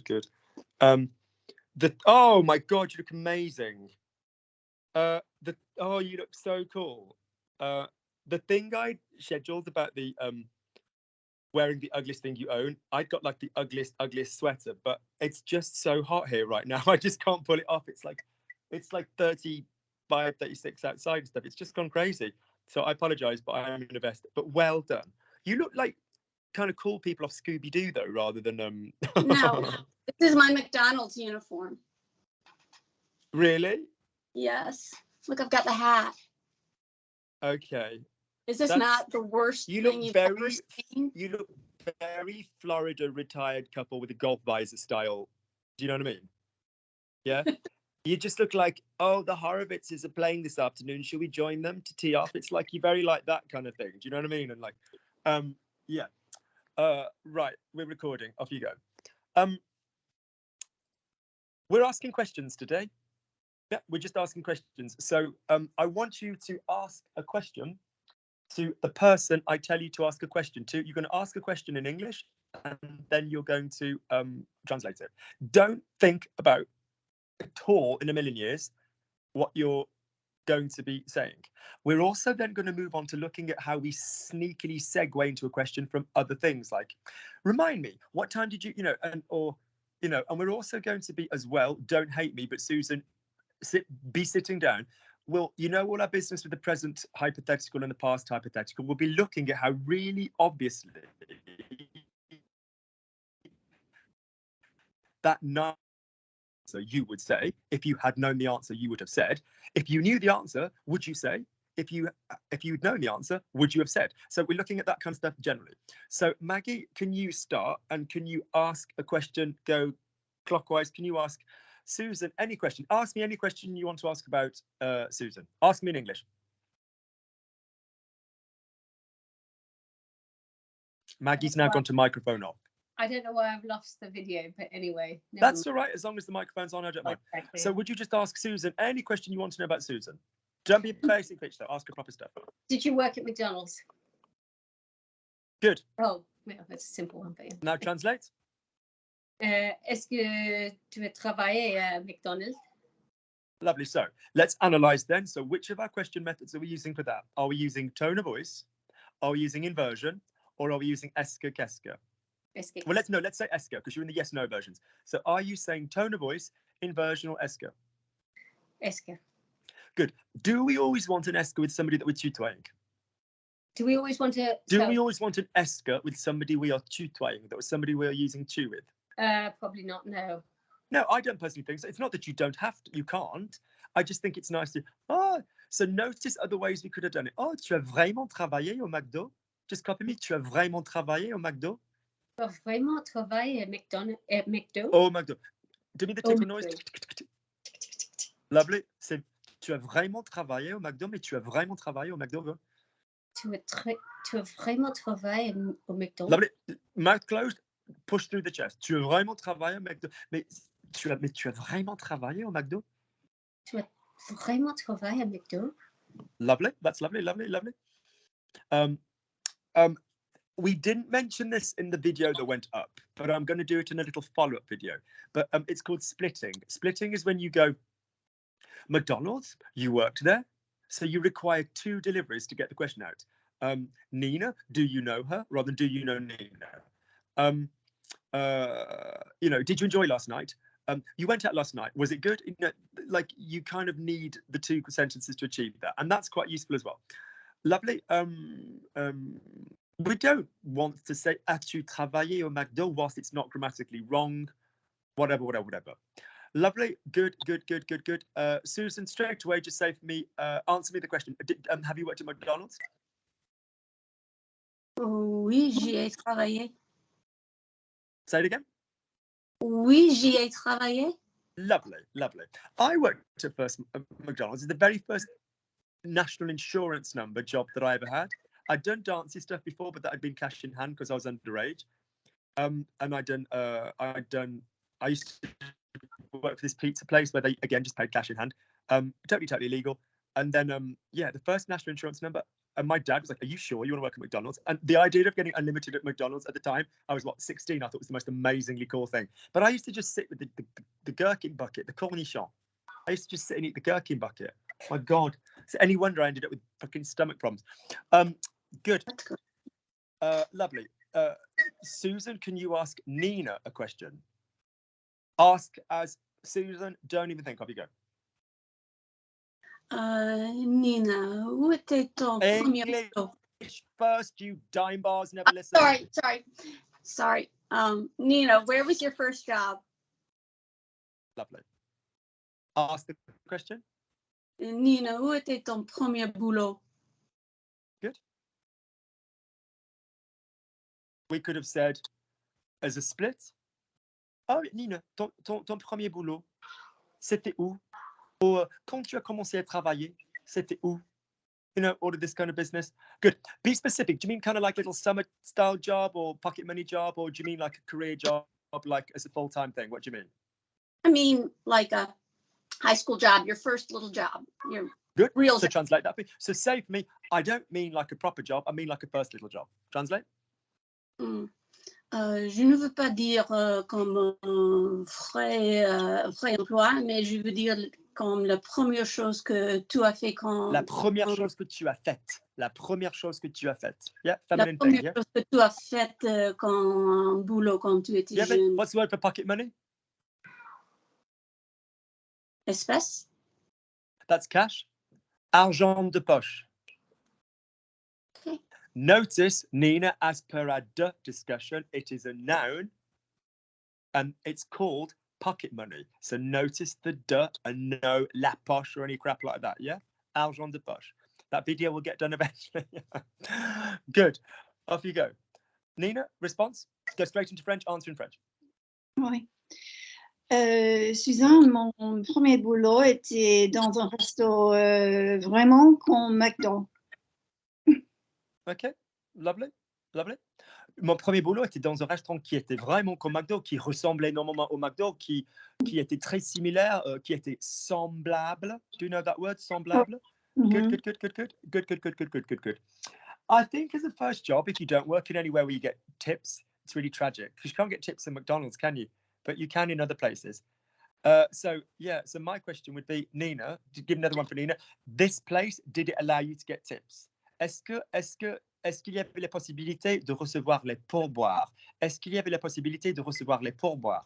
Good. Oh my God, you look amazing. You look so cool. The thing I scheduled about the wearing the ugliest thing you own, I'd got like the ugliest sweater, but it's just so hot here right now. I just can't pull it off. It's like 35, 36 outside and stuff. It's just gone crazy. So I apologize, but I am in a vest. But well done. You look like kind of cool people off Scooby-Doo though, rather than No, this is my McDonald's uniform. Really? Yes. Look, I've got the hat. Okay. Is this not the worst thing you've ever seen? You look very Florida retired couple with a golf visor style. Do you know what I mean? Yeah. You just look like, oh, the Horowitzes are playing this afternoon. Should we join them to tee off? It's like you're very like that kind of thing. Do you know what I mean? And like, yeah. Right, we're recording. Off you go. We're asking questions today. Yeah, we're just asking questions. So I want you to ask a question to the person I tell you to ask a question to. You're going to ask a question in English, and then you're going to translate it. Don't think about at all in a million years what you're going to be saying. We're also then going to move on to looking at how we sneakily segue into a question from other things, like, remind me, what time did you, and we're also going to be as well, don't hate me, but Susan, be sitting down. Well, all our business with the present hypothetical and the past hypothetical, we'll be looking at how really obviously that answer you would say. If you had known the answer, you would have said. If you knew the answer, would you say? If you'd known the answer, would you have said? So we're looking at that kind of stuff generally. So Maggie, can you start, and can you ask a question? Go clockwise. Can you ask Susan any question? Ask me any question you want to ask about Susan. Ask me in English. Maggie's now gone to microphone off. I don't know why I've lost the video, but anyway. That's all right, as long as the microphone's on, I don't mind. Exactly. So would you just ask Susan any question you want to know about Susan? Don't be a basic bitch though, ask her proper stuff. Did you work at McDonald's? Good. Oh, yeah, that's a simple one for you. Now translate. Est-ce que tu as travaillé à McDonald's? Lovely. So let's analyze then. So which of our question methods are we using for that? Are we using tone of voice? Are we using inversion? Or are we using est-ce que, qu'est-ce que? Well, let's say est-ce que, because you're in the yes no versions. So are you saying tone of voice, inversion, or est-ce que? Est-ce que. Good. Do we always want an est-ce que with somebody that we're tutoying? Do we always want to? Do we always want an est-ce que with somebody we are tutoying, that was somebody we are using tu with? Probably not. No. No, I don't personally think so. It's not that you don't have to, you can't. I just think it's nice to. Oh, so notice other ways we could have done it. Oh, tu as vraiment travaillé au McDo? Just copy me. Tu as vraiment travaillé au McDo? Tu as vraiment travaillé at McDo? Oh, McDo. Do me the tickle noise. Lovely. C'est tu as vraiment travaillé au McDo, mais tu as vraiment travaillé au McDo. Tu as vraiment travaillé au McDo. Lovely. Mouth closed. Push through the chest. Tu as vraiment travaillé au McDo. Mais tu as vraiment travaillé au McDo? Tu as vraiment travaillé au McDo? Lovely. That's lovely. We didn't mention this in the video that went up, but I'm going to do it in a little follow-up video. But it's called splitting. Splitting is when you go, McDonald's, you worked there, so you require 2 deliveries to get the question out. Nina, do you know her? Rather than do you know Nina? Did you enjoy last night? You went out last night. Was it good? Like you kind of need the 2 sentences to achieve that, and that's quite useful as well. Lovely. We don't want to say as-tu travaillé au McDo whilst it's not grammatically wrong. Whatever. Lovely. Good. Susan, straight away, just say for me, answer me the question. Have you worked at McDonald's? Oui, j'y ai travaillé. Say it again. Oui, j'y ai travaillé. Lovely. I worked at McDonald's. It's the very first national insurance number job that I ever had. I'd done dancey stuff before, but that had been cash in hand because I was underage. And I used to work for this pizza place where they again just paid cash in hand. Totally illegal. And then the first national insurance number, And my dad was like, are you sure you want to work at McDonald's? And the idea of getting unlimited at McDonald's at the time, I was, 16? I thought it was the most amazingly cool thing. But I used to just sit with the gherkin bucket, the cornichon. I used to just sit and eat the gherkin bucket. My God. So any wonder I ended up with fucking stomach problems. Good. Lovely. Susan, can you ask Nina a question? Ask as Susan, don't even think. Off you go. Nina, où était ton premier boulot? First, you dime bars, never listen. Sorry. Nina, where was your first job? Lovely. Ask the question. Nina, où était ton premier boulot? Good. We could have said as a split. Oh, Nina, ton premier boulot, c'était où? Or quand tu as commencé à travailler, c'était où? You know, all of this kind of business. Good. Be specific. Do you mean kind of like little summer style job or pocket money job, or do you mean like a career job, like as a full-time thing? What do you mean? I mean, like a high school job, your first little job. Your Good. Real so translate that. So say for me, I don't mean like a proper job. I mean like a first little job. Translate. Je ne veux pas dire comme vrai emploi, mais je veux dire comme la première chose que tu as fait quand... La première chose que tu as faite. La première chose que tu as faite. Yeah, La feminine première thing, yeah? chose que tu as faite quand un boulot quand tu étais jeune. What's the word for pocket money? Espèce? That's cash. Argent de poche. Okay. Notice, Nina, as per our discussion, it is a noun and it's called pocket money. So notice the and no la poche or any crap like that, yeah? Argent de poche. That video will get done eventually. Good. Off you go. Nina, response? Go straight into French, answer in French. Oui. Suzanne, mon premier boulot était dans un resto vraiment comme McDo. OK, lovely. Mon premier boulot était dans un restaurant qui était vraiment comme McDo, qui ressemblait énormément au McDo, qui était très similaire, qui était semblable. Do you know that word, semblable? Mm-hmm. Good. I think as a first job, if you don't work in anywhere where you get tips, it's really tragic because you can't get tips in McDonald's, can you? But you can in other places. So my question would be, Nina, to give another one for Nina, this place, did it allow you to get tips? Est-ce qu'il y avait la possibilité de recevoir les pourboires? Est-ce qu'il y avait la possibilité de recevoir les pourboires?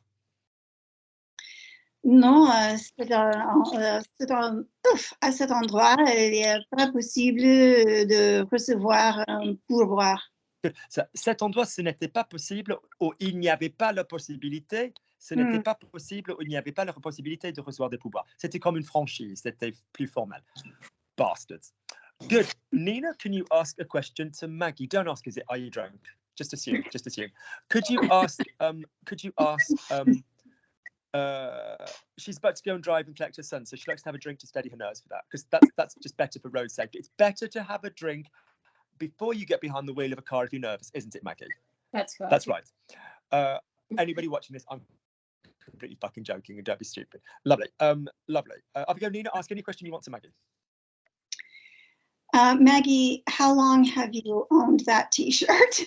Non, à cet endroit, il n'est pas possible de recevoir un pourboire. Cet endroit, ce n'était pas possible ou il n'y avait pas la possibilité. Ce n'était pas possible ou il n'y avait pas la possibilité de recevoir des pourboires. C'était comme une franchise. C'était plus formel. Bastards. Good. Nina, can you ask a question to Maggie? Don't ask, are you drunk? Just assume. Could you ask, she's about to go and drive and collect her son, so she likes to have a drink to steady her nerves for that, because that's just better for road safety. It's better to have a drink before you get behind the wheel of a car if you're nervous, isn't it, Maggie? That's correct. That's right. Anybody watching this, I'm completely fucking joking, and don't be stupid. Lovely. Off you go, Nina. Ask any question you want to Maggie. Maggie, how long have you owned that T-shirt?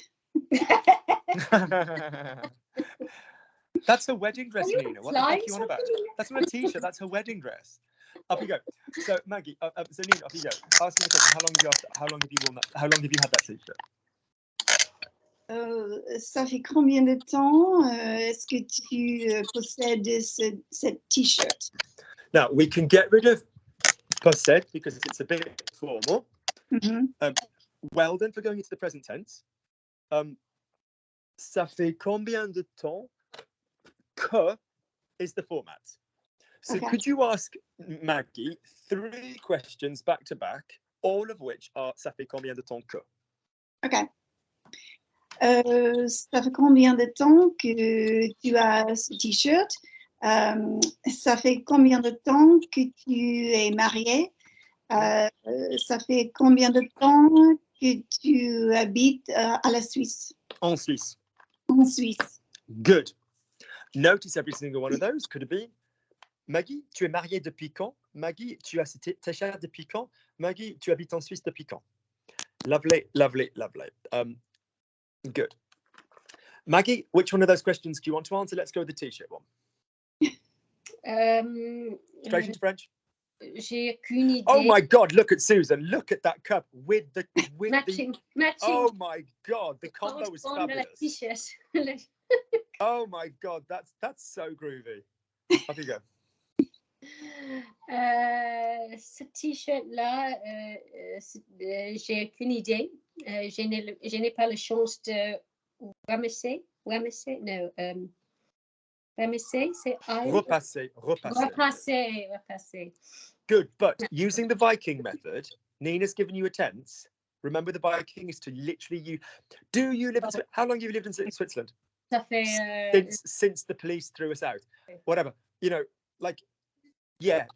That's her wedding dress, Nina. What the fuck are you on about? Something? That's not a T-shirt. That's her wedding dress. Up you go. So Maggie, so Nina, off you go. Ask me a question. How long have you worn that? How long have you had that T-shirt? Ça fait combien de temps est-ce que tu possèdes cette T-shirt? Now we can get rid of possède because it's a bit formal. Mm-hmm. Well done for going into the present tense. Ça fait combien de temps que is the format. So Okay. could you ask Maggie 3 questions back to back, all of which are ça fait combien de temps que? Okay. Ça fait combien de temps que tu as ce T-shirt? Ça fait combien de temps que tu es marié? Ça fait combien de temps que tu habites à la Suisse? En Suisse. En Suisse. Good. Notice every single one of those. Could it be Maggie, tu es mariée depuis quand? Maggie, tu as tes chats depuis quand? Maggie, tu habites en Suisse depuis quand? Lovely, lovely, lovely. Good. Maggie, which one of those questions do you want to answer? Let's go with the t-shirt one. Straight into French. J'ai qu'une idée. Oh my God! Look at Susan. Look at that cup with the Matching. Oh my God! The combo was fabulous. Oh my God! That's so groovy. Off you go. Ce t-shirt-là, j'ai qu'une idée. Je n'ai pas la chance de ramasser. No. Ramasser, c'est Repasser. Good, but using the Viking method, Nina's given you a tense. Remember, the Viking is to literally you. Do you live in Switzerland? How long have you lived in Switzerland? Ça fait, since the police threw us out. Whatever. You know, like, yeah,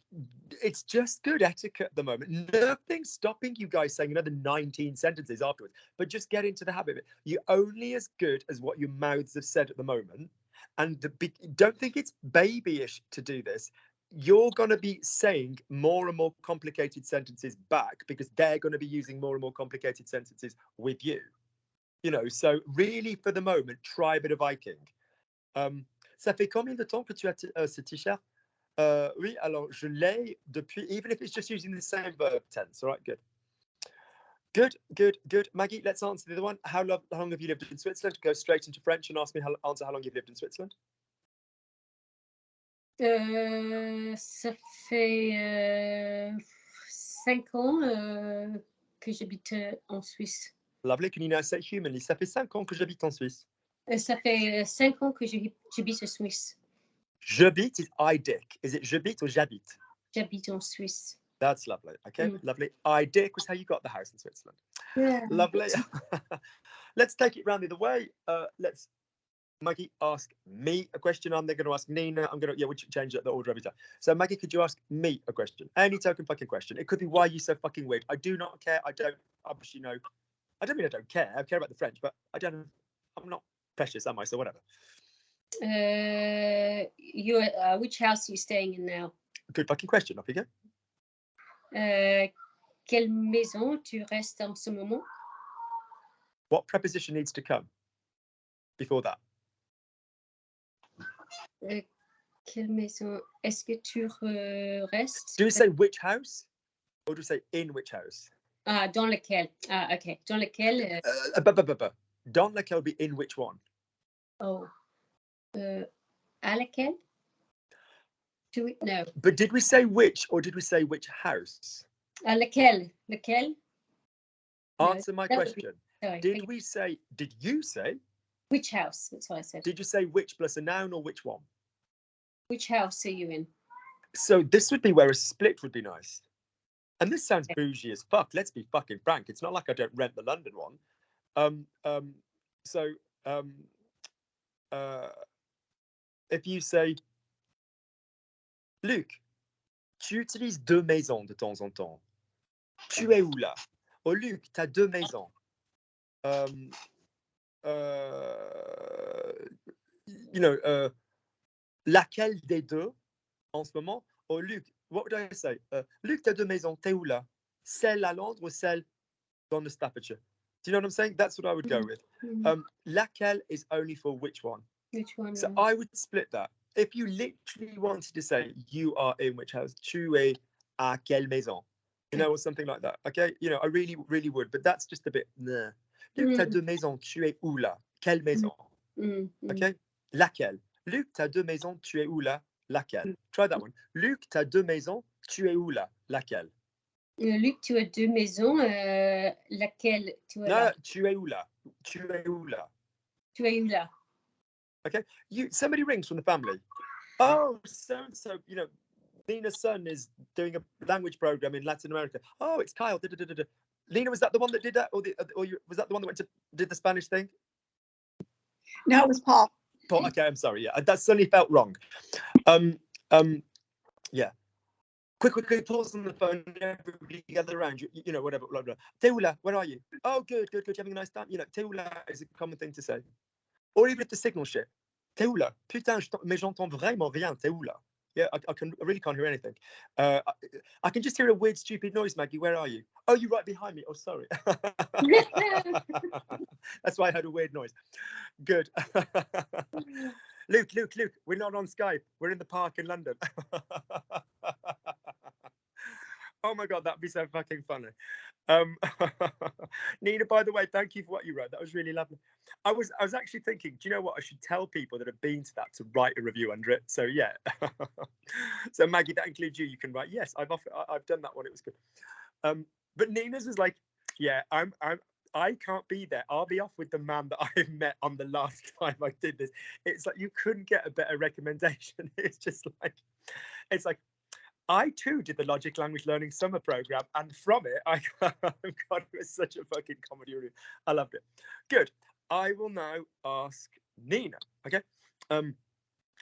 it's just good etiquette at the moment. Nothing's stopping you guys saying another 19 sentences afterwards, but just get into the habit of it. You're only as good as what your mouths have said at the moment. And don't think it's babyish to do this. You're going to be saying more and more complicated sentences back because they're going to be using more and more complicated sentences with you. You know, so really for the moment, try a bit of Viking. Ça fait combien de temps que tu as ce t-shirt? Oui, alors je l'ai depuis, even if it's just using the same verb tense. All right, good. Good. Maggie, let's answer the other one. How long have you lived in Switzerland? Go straight into French and answer how long you've lived in Switzerland. Ça fait 5 ans que j'habite en Suisse. Lovely. Can you now say humanly? Ça fait 5 ans que j'habite en Suisse. Ça fait 5 ans que j'habite en Suisse. J'habite is I dick. Is it j'habite or j'habite? J'habite en Suisse. That's lovely. Okay, lovely. I dick was how you got the house in Switzerland. Yeah. Lovely. Let's take it round the other way. Let's Maggie ask me a question. I'm then going to ask Nina. We'll change the order every time. So Maggie, could you ask me a question? Any token fucking question. It could be why are you so fucking weird. I do not care. I don't obviously know. I don't mean I don't care. I care about the French, but I'm not precious, am I? So whatever. Which house are you staying in now? Good fucking question. Off you go. Quelle maison tu restes en ce moment? What preposition needs to come before that? Quelle maison est-ce que tu restes? Do we say which house or do we say in which house? Dans lequel? Okay. Dans lequel? Dans lequel will be in which one? Oh. À laquelle? No. But did we say which or did we say which house? Lequel? Lequel? Answer my question. Sorry, did you say? Which house? That's what I said. Did you say which plus a noun or which one? Which house are you in? So this would be where a split would be nice. And this sounds bougie as fuck. Let's be fucking frank. It's not like I don't rent the London one. If you say, Luc, tu utilises 2 maisons de temps en temps. Tu es où là? Oh Luc, tu as 2 maisons. Laquelle des deux en ce moment? Oh Luc, what would I say? Luc, tu as 2 maisons. T'es où là? Celle à Londres ou celle dans le Staffordshire? Do you know what I'm saying? That's what I would go with. Laquelle is only for which one? Which one? So I would split that. If you literally wanted to say you are in which house, tu es à quelle maison, you know, or something like that. Okay, you know, I really, really would, but that's just a bit. Nah. Luc, t'as 2 maisons, tu es où là? Quelle maison? Okay, laquelle? Luc, t'as 2 maisons, tu es où là? Laquelle? Try that one. Luc, t'as 2 maisons, tu es où là? Laquelle? Luc, tu as 2 maisons, laquelle tu es là? No, tu es où là? Tu es où là? Tu es où là? Okay, somebody rings from the family. Oh, so you know, Nina's son is doing a language program in Latin America. Oh, it's Kyle. Nina, was that the one that did that, or was that the one that did the Spanish thing? No, it was Paul. Paul. Okay, I'm sorry. Yeah, that suddenly felt wrong. Yeah. Quick, pause on the phone. Everybody gather around. You know, whatever. Blah, blah. T'es où là? Where are you? Oh, good. You're having a nice time. You know, t'es où là is a common thing to say. Or even if the signal shit. T'es où là? Putain, mais j'entends vraiment rien. T'es où là? Yeah, I really can't hear anything. I can just hear a weird, stupid noise, Maggie. Where are you? Oh, you're right behind me. Oh, sorry. That's why I heard a weird noise. Good. Luke, we're not on Skype. We're in the park in London. Oh my God, that'd be so fucking funny. Nina, by the way, thank you for what you wrote. That was really lovely. I was actually thinking, do you know what? I should tell people that have been to that to write a review under it. So yeah. So Maggie, that includes you. You can write. Yes, I've done that one. It was good. But Nina's was like, yeah, I can't be there. I'll be off with the man that I met on the last time I did this. It's like you couldn't get a better recommendation. It's like I too did the Logic Language Learning Summer Program, and from it, I got it was such a fucking comedy review. I loved it. Good. I will now ask Nina. Okay.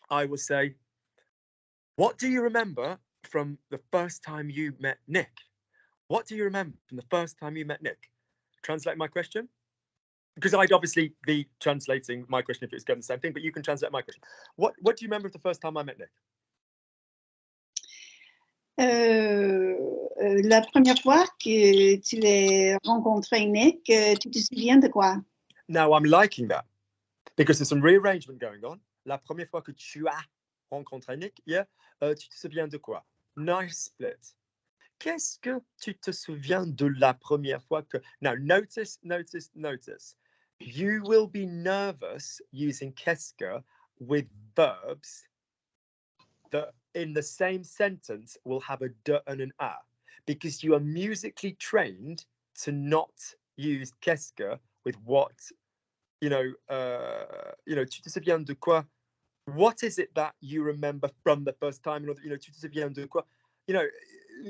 I will say, what do you remember from the first time you met Nick? What do you remember from the first time you met Nick? Translate my question, because I'd obviously be translating my question if it's going the same thing, but you can translate my question. What do you remember of the first time I met Nick? La première fois que tu as rencontré Nick, tu te souviens de quoi? Now I'm liking that because there's some rearrangement going on. La première fois que tu as rencontré Nick, yeah, tu te souviens de quoi? Nice split. Qu'est-ce que tu te souviens de la première fois que... Now, notice. You will be nervous using qu'est-ce que with verbs that in the same sentence will have a de and an a, because you are musically trained to not use qu'est-ce que with what, tu te souviens de quoi? What is it that you remember from the first time? Tu te souviens de quoi?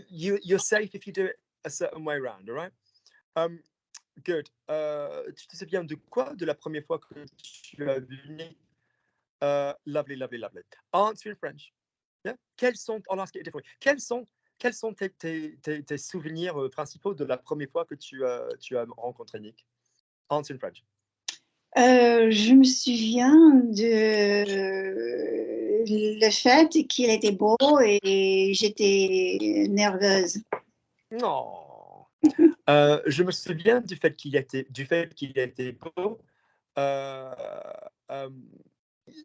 You're safe if you do it a certain way around, all right? Good. Tu te souviens de quoi de la première fois que tu as vu Nick? Lovely. Answer in French. Yeah? I'll ask it a different way. Quels sont tes souvenirs principaux de la première fois que tu as rencontré Nick? Answer in French. Je me souviens de le fait qu'il était beau et j'étais nerveuse. Non. Je me souviens du fait qu'il était beau.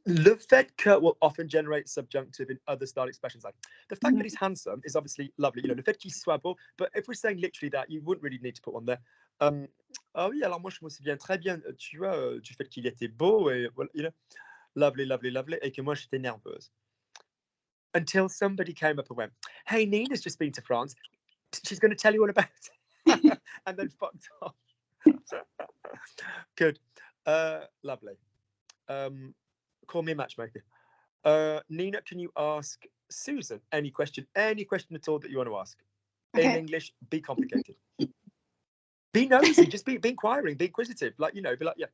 Le fait que will often generate subjunctive in other style expressions. Like the fact that he's handsome is obviously lovely. Le fait qu'il soit beau, but if we're saying literally that, you wouldn't really need to put one there. Ah oui, alors moi je me souviens très bien, tu vois, du fait qu'il était beau et lovely, et que moi j'étais nerveuse. Until somebody came up and went, "Hey, Nina's just been to France. She's going to tell you all about it," and then fucked off. Good, lovely. Call me a matchmaker. Nina, can you ask Susan any question at all that you want to ask? Okay. In English, be complicated. Be nosy, just be inquiring, be inquisitive. Be like, yeah.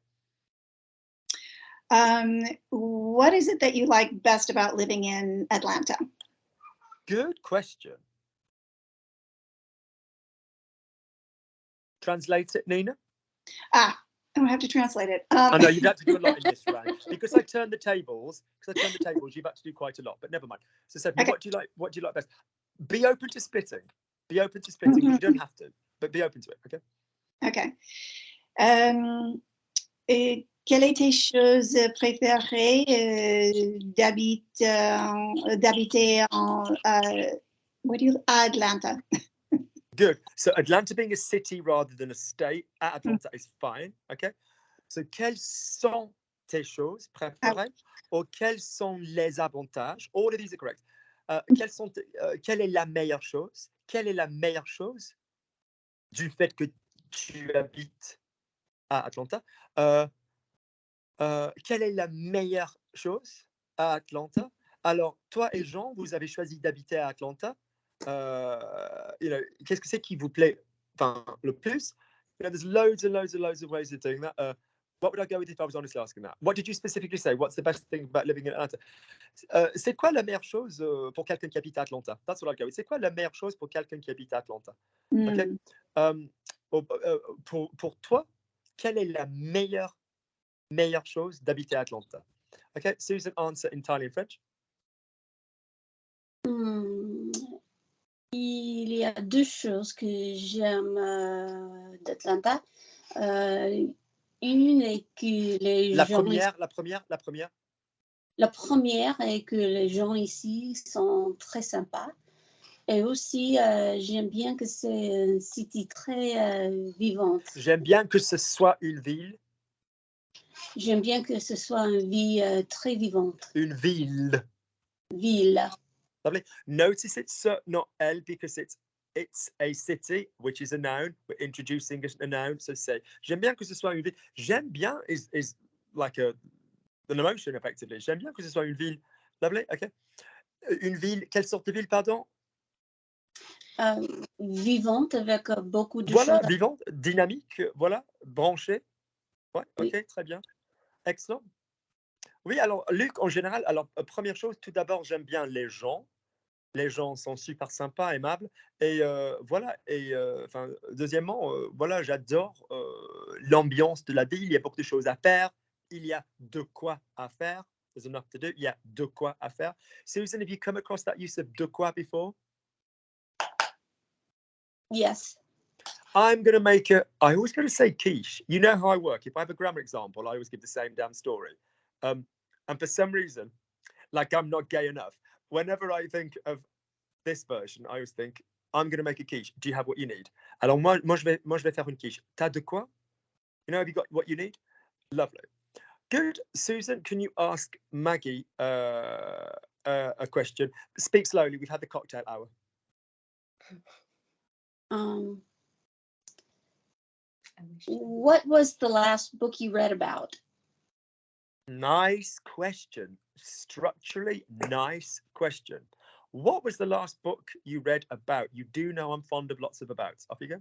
What is it that you like best about living in Atlanta? Good question. Translate it, Nina. I don't have to translate it. I know you'd have to do a lot in this round because I turned the tables. You've had to do quite a lot, but never mind. So, Stephanie, Okay. What do you like best? Be open to splitting. You don't have to, but be open to it. Okay. Okay. Quelle est tes choses préférées d'habiter à Atlanta? Good. So Atlanta being a city rather than a state at Atlanta is fine. Okay. So quelles sont tes choses préférées or quels sont les avantages? All of these are correct. Quelle est la meilleure chose? Quelle est la meilleure chose du fait que tu habites à Atlanta? Quelle est la meilleure chose à Atlanta? Alors, toi et Jean, vous avez choisi d'habiter à Atlanta. Qu'est-ce que c'est qui vous plaît le plus? There's loads and loads of ways of doing that. What would I go with if I was honestly asking that? What did you specifically say? What's the best thing about living in Atlanta? C'est quoi la meilleure chose pour quelqu'un qui habite à Atlanta? That's what I'd go with. C'est quoi la meilleure chose pour quelqu'un qui habite à Atlanta? Okay. Pour toi, quelle est la meilleure chose d'habiter à Atlanta? Okay, Susan, answer entirely in French. Il y a deux choses que j'aime d'Atlanta. Une est que les La gens... première. La première est que les gens ici sont très sympas. Et aussi, j'aime bien que c'est une cité très vivante. J'aime bien que ce soit une ville. J'aime bien que ce soit une vie très vivante. Une ville. Ville. Lovely. Notice it's not L because it's a city, which is a noun. We're introducing a noun. So say, j'aime bien que ce soit une ville. J'aime bien is like an emotion, effectively. J'aime bien que ce soit une ville. Lovely. Okay. Une ville. Quelle sorte de ville, pardon? Vivante avec beaucoup de Voilà, choses. vivante, dynamique, voilà, branchée. Ouais, Oui. ok, très bien. Excellent. Oui, alors, Luc, en général, alors, première chose, tout d'abord, j'aime bien les gens. Les gens sont super sympas, aimables. Et voilà. Et deuxièmement, voilà, j'adore l'ambiance de la ville. Il y a beaucoup de choses à faire. Il y a de quoi à faire. There's enough to do. Il y a de quoi à faire. Susan, have you come across that use of de quoi before? Yes. I'm going to make I always going to say quiche. You know how I work. If I have a grammar example, I always give the same damn story. And for some reason, like I'm not gay enough, whenever I think of this version, I always think, I'm going to make a quiche. Do you have what you need? Alors, moi, je vais faire une quiche. T'as de quoi? You know, have you got what you need? Lovely. Good. Susan, can you ask Maggie a question? Speak slowly. We've had the cocktail hour. What was the last book you read about? Nice question. Structurally, nice question. What was the last book you read about? You do know I'm fond of lots of abouts. Off you go.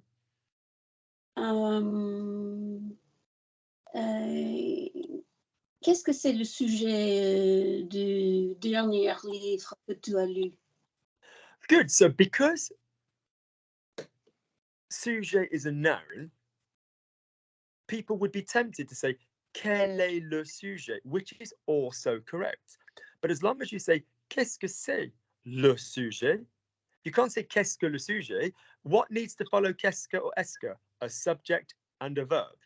Qu'est-ce que c'est le sujet du dernier livre que tu as lu? Good. So because sujet is a noun, people would be tempted to say, quel est le sujet, which is also correct. But as long as you say, qu'est-ce que c'est le sujet, you can't say qu'est-ce que le sujet. What needs to follow qu'est-ce que or est-ce que? A subject and a verb.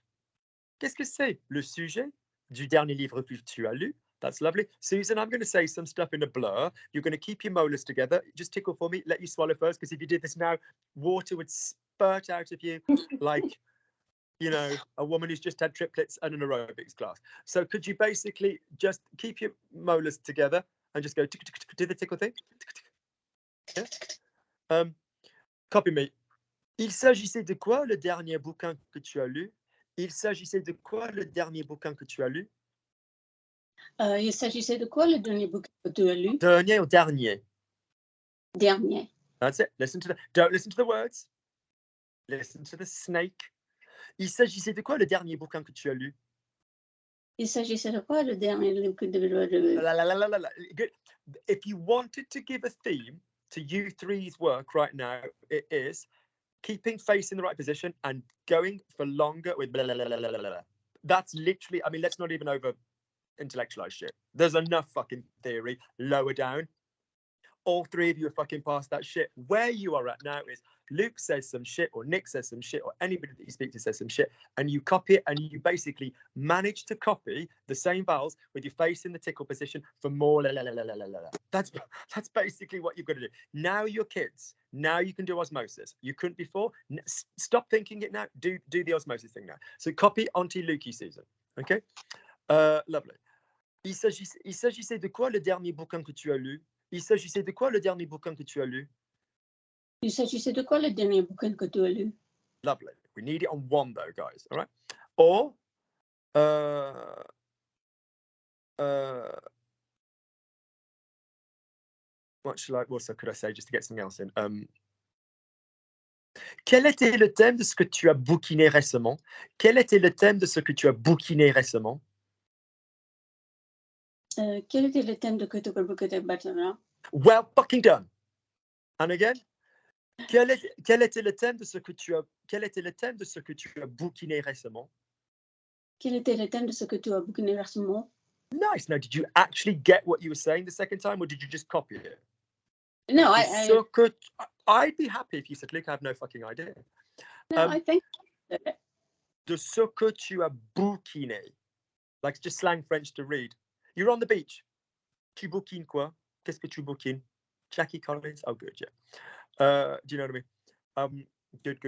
Qu'est-ce que c'est le sujet du dernier livre que tu as lu? That's lovely. Susan, I'm going to say some stuff in a blur. You're going to keep your molars together. Just tickle for me. Let you swallow first, because if you did this now, water would spurt out of you like, you know, a woman who's just had triplets and an aerobics class. So could you basically just keep your molars together and just go do the tickle thing? Yeah. Copy me. Il s'agissait de quoi le dernier bouquin que tu as lu? Il s'agissait de quoi le dernier bouquin que tu as lu? Il s'agissait de quoi le dernier bouquin que tu as lu? Dernier ou dernier? Dernier. That's it. Don't listen to the words. Listen to the snake. Il s'agissait de quoi le dernier bouquin que tu as lu? Il s'agissait de quoi le dernier livre que tu as lu? Good. If you wanted to give a theme to you three's work right now, it is keeping face in the right position and going for longer with blah, blah, blah, blah, blah, blah. That's literally, I mean, let's not even over intellectualize shit. There's enough fucking theory lower down. All three of you are fucking past that shit. Where you are at now is Luke says some shit, or Nick says some shit, or anybody that you speak to says some shit, and you copy it, and you basically manage to copy the same vowels with your face in the tickle position for more. That's basically what you've got to do. Now you're kids. Now you can do osmosis. You couldn't before. Stop thinking it now. Do the osmosis thing now. So copy onto Lukey, Susan. Okay. Lovely. Il s'agissait de quoi le dernier bouquin que tu as lu? Il s'agissait de quoi le dernier bouquin que tu as lu? Il s'agissait de quoi le dernier bouquin que tu as lu? Lovely. We need it on one though, guys. All right. Or what could I say just to get something else in? Quel était le thème de ce que tu as bouquiné récemment? Quel était le thème de ce que tu as bouquiné récemment? Quel était le thème de que tu as bouquiné récemment? Well fucking done. And again. Quel était le thème de ce que tu as bouquiné récemment? Quel était le thème de ce que tu as bouquiné récemment? Nice. Now, did you actually get what you were saying the second time, or did you just copy it? No, I'd be happy if you said, Luke, I have no fucking idea. I think. De ce que tu as bouquiné. Like just slang French to read. You're on the beach. Tu bouquines quoi? Qu'est-ce que tu bouquines? Jackie Collins. Oh, good, yeah. Do you know what I mean? Good.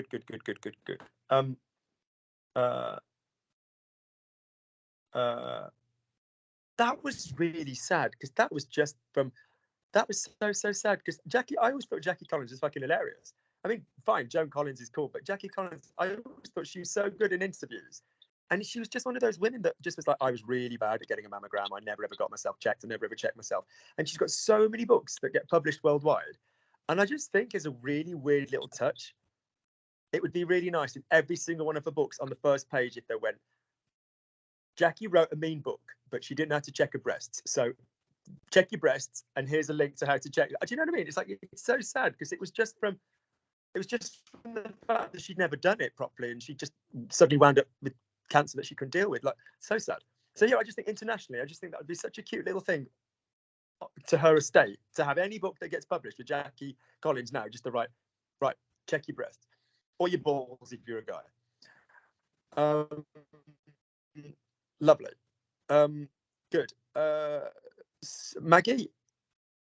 That was really sad because that was just from. That was so sad because I always thought Jackie Collins was fucking hilarious. I mean, fine, Joan Collins is cool, but Jackie Collins, I always thought she was so good in interviews. And she was just one of those women that just was like, I was really bad at getting a mammogram. I never ever got myself checked. I never ever checked myself. And she's got so many books that get published worldwide. And I just think as a really weird little touch, it would be really nice if every single one of her books on the first page, if they went, Jackie wrote a mean book, but she didn't know how to check her breasts. So check your breasts, and here's a link to how to check. Do you know what I mean? It's like, it's so sad because it was just from the fact that she'd never done it properly, and she just suddenly wound up with cancer that she couldn't deal with. Like, so sad. So yeah, I just think internationally, I just think that would be such a cute little thing to her estate to have any book that gets published with Jackie Collins now, just to write, check your breasts or your balls if you're a guy. Lovely. Good. Maggie,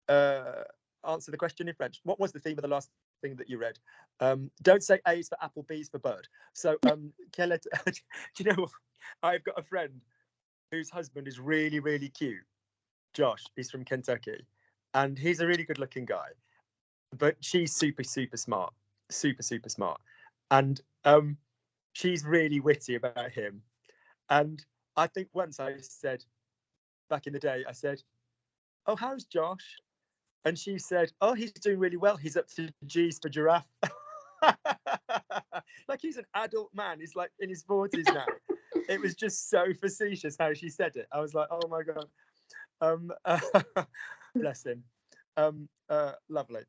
answer the question in French. What was the theme of the last thing that you read? Don't say A's for apple, B's for bird. So, do you know, I've got a friend whose husband is really, really cute. Josh, he's from Kentucky, and he's a really good-looking guy. But she's super smart, super smart, and she's really witty about him. And I think once I said, back in the day, I said, "Oh, how's Josh?" And she said, "Oh, he's doing really well. He's up to G's for giraffe." Like, he's an adult man. He's like in his 40s now. It was just so facetious how she said it. I was like, oh my God. Bless him. Lovely.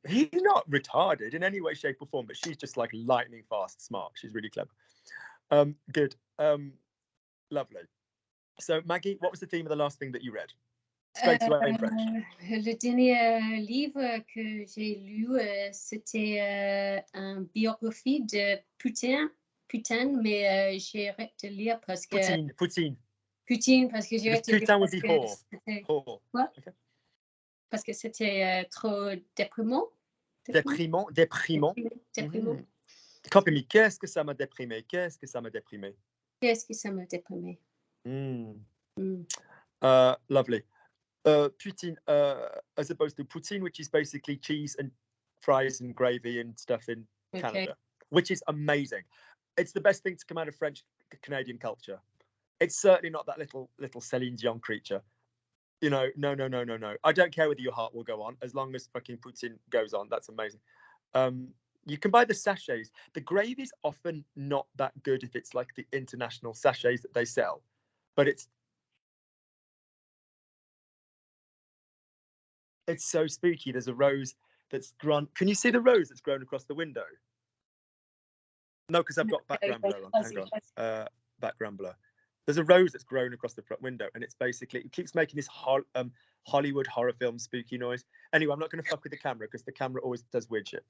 He's not retarded in any way, shape or form, but she's just like lightning fast smart. She's really clever. Good. Lovely. So, Maggie, what was the theme of the last thing that you read? Straight away in French. Le dernier livre que j'ai lu, c'était une biographie de Poutine, mais j'ai arrêté de lire parce que... Poutine, parce que j'ai arrêté de lire Putain would be whore. What? Okay. Parce que c'était trop déprimant. Déprimant. Kofi, qu'est-ce que ça m'a déprimé? Qu'est-ce que ça m'a déprimé? Lovely. Poutine, as opposed to poutine, which is basically cheese and fries and gravy and stuff in Canada, which is amazing. It's the best thing to come out of French Canadian culture. It's certainly not that little Celine Dion creature. You know, no. I don't care whether your heart will go on as long as fucking poutine goes on. That's amazing. You can buy the sachets. The gravy's often not that good if it's like the international sachets that they sell, but it's so spooky. There's a rose that's grown. Can you see the rose that's grown across the window? No, because I've got background blur on. Hang on. Background blur. There's a rose that's grown across the front window, and it's basically, it keeps making this Hollywood horror film spooky noise. Anyway, I'm not going to fuck with the camera because the camera always does weird shit.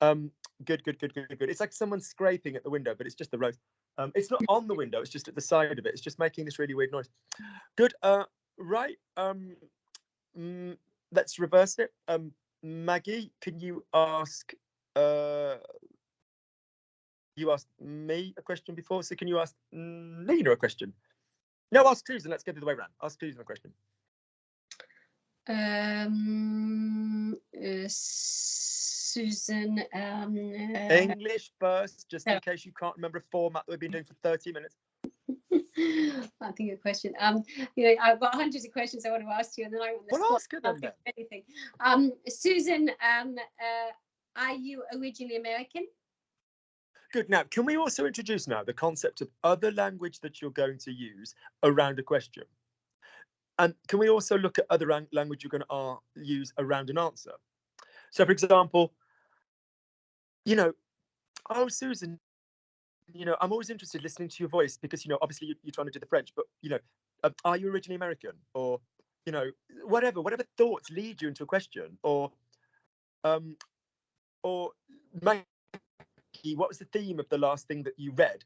Good. It's like someone scraping at the window, but it's just the rose. It's not on the window. It's just at the side of it. It's just making this really weird noise. Good. Right. Let's reverse it. Maggie, can you ask? You asked me a question before, so can you ask Nina a question? No, ask Susan. Let's go the other way around. Ask Susan a question. Susan. English first, just in case you can't remember a format that we've been doing for 30 minutes. I think a question. You know, I've got hundreds of questions I want to ask you, and then I want to ask her then. Anything. Susan, are you originally American? Good. Now, can we also introduce now the concept of other language that you're going to use around a question? And can we also look at other language you're going to use around an answer? So, for example, you know, oh, Susan, you know, I'm always interested listening to your voice because, you know, obviously you're trying to do the French, but, you know, are you originally American? Or you know, whatever thoughts lead you into a question, or Maggie, what was the theme of the last thing that you read?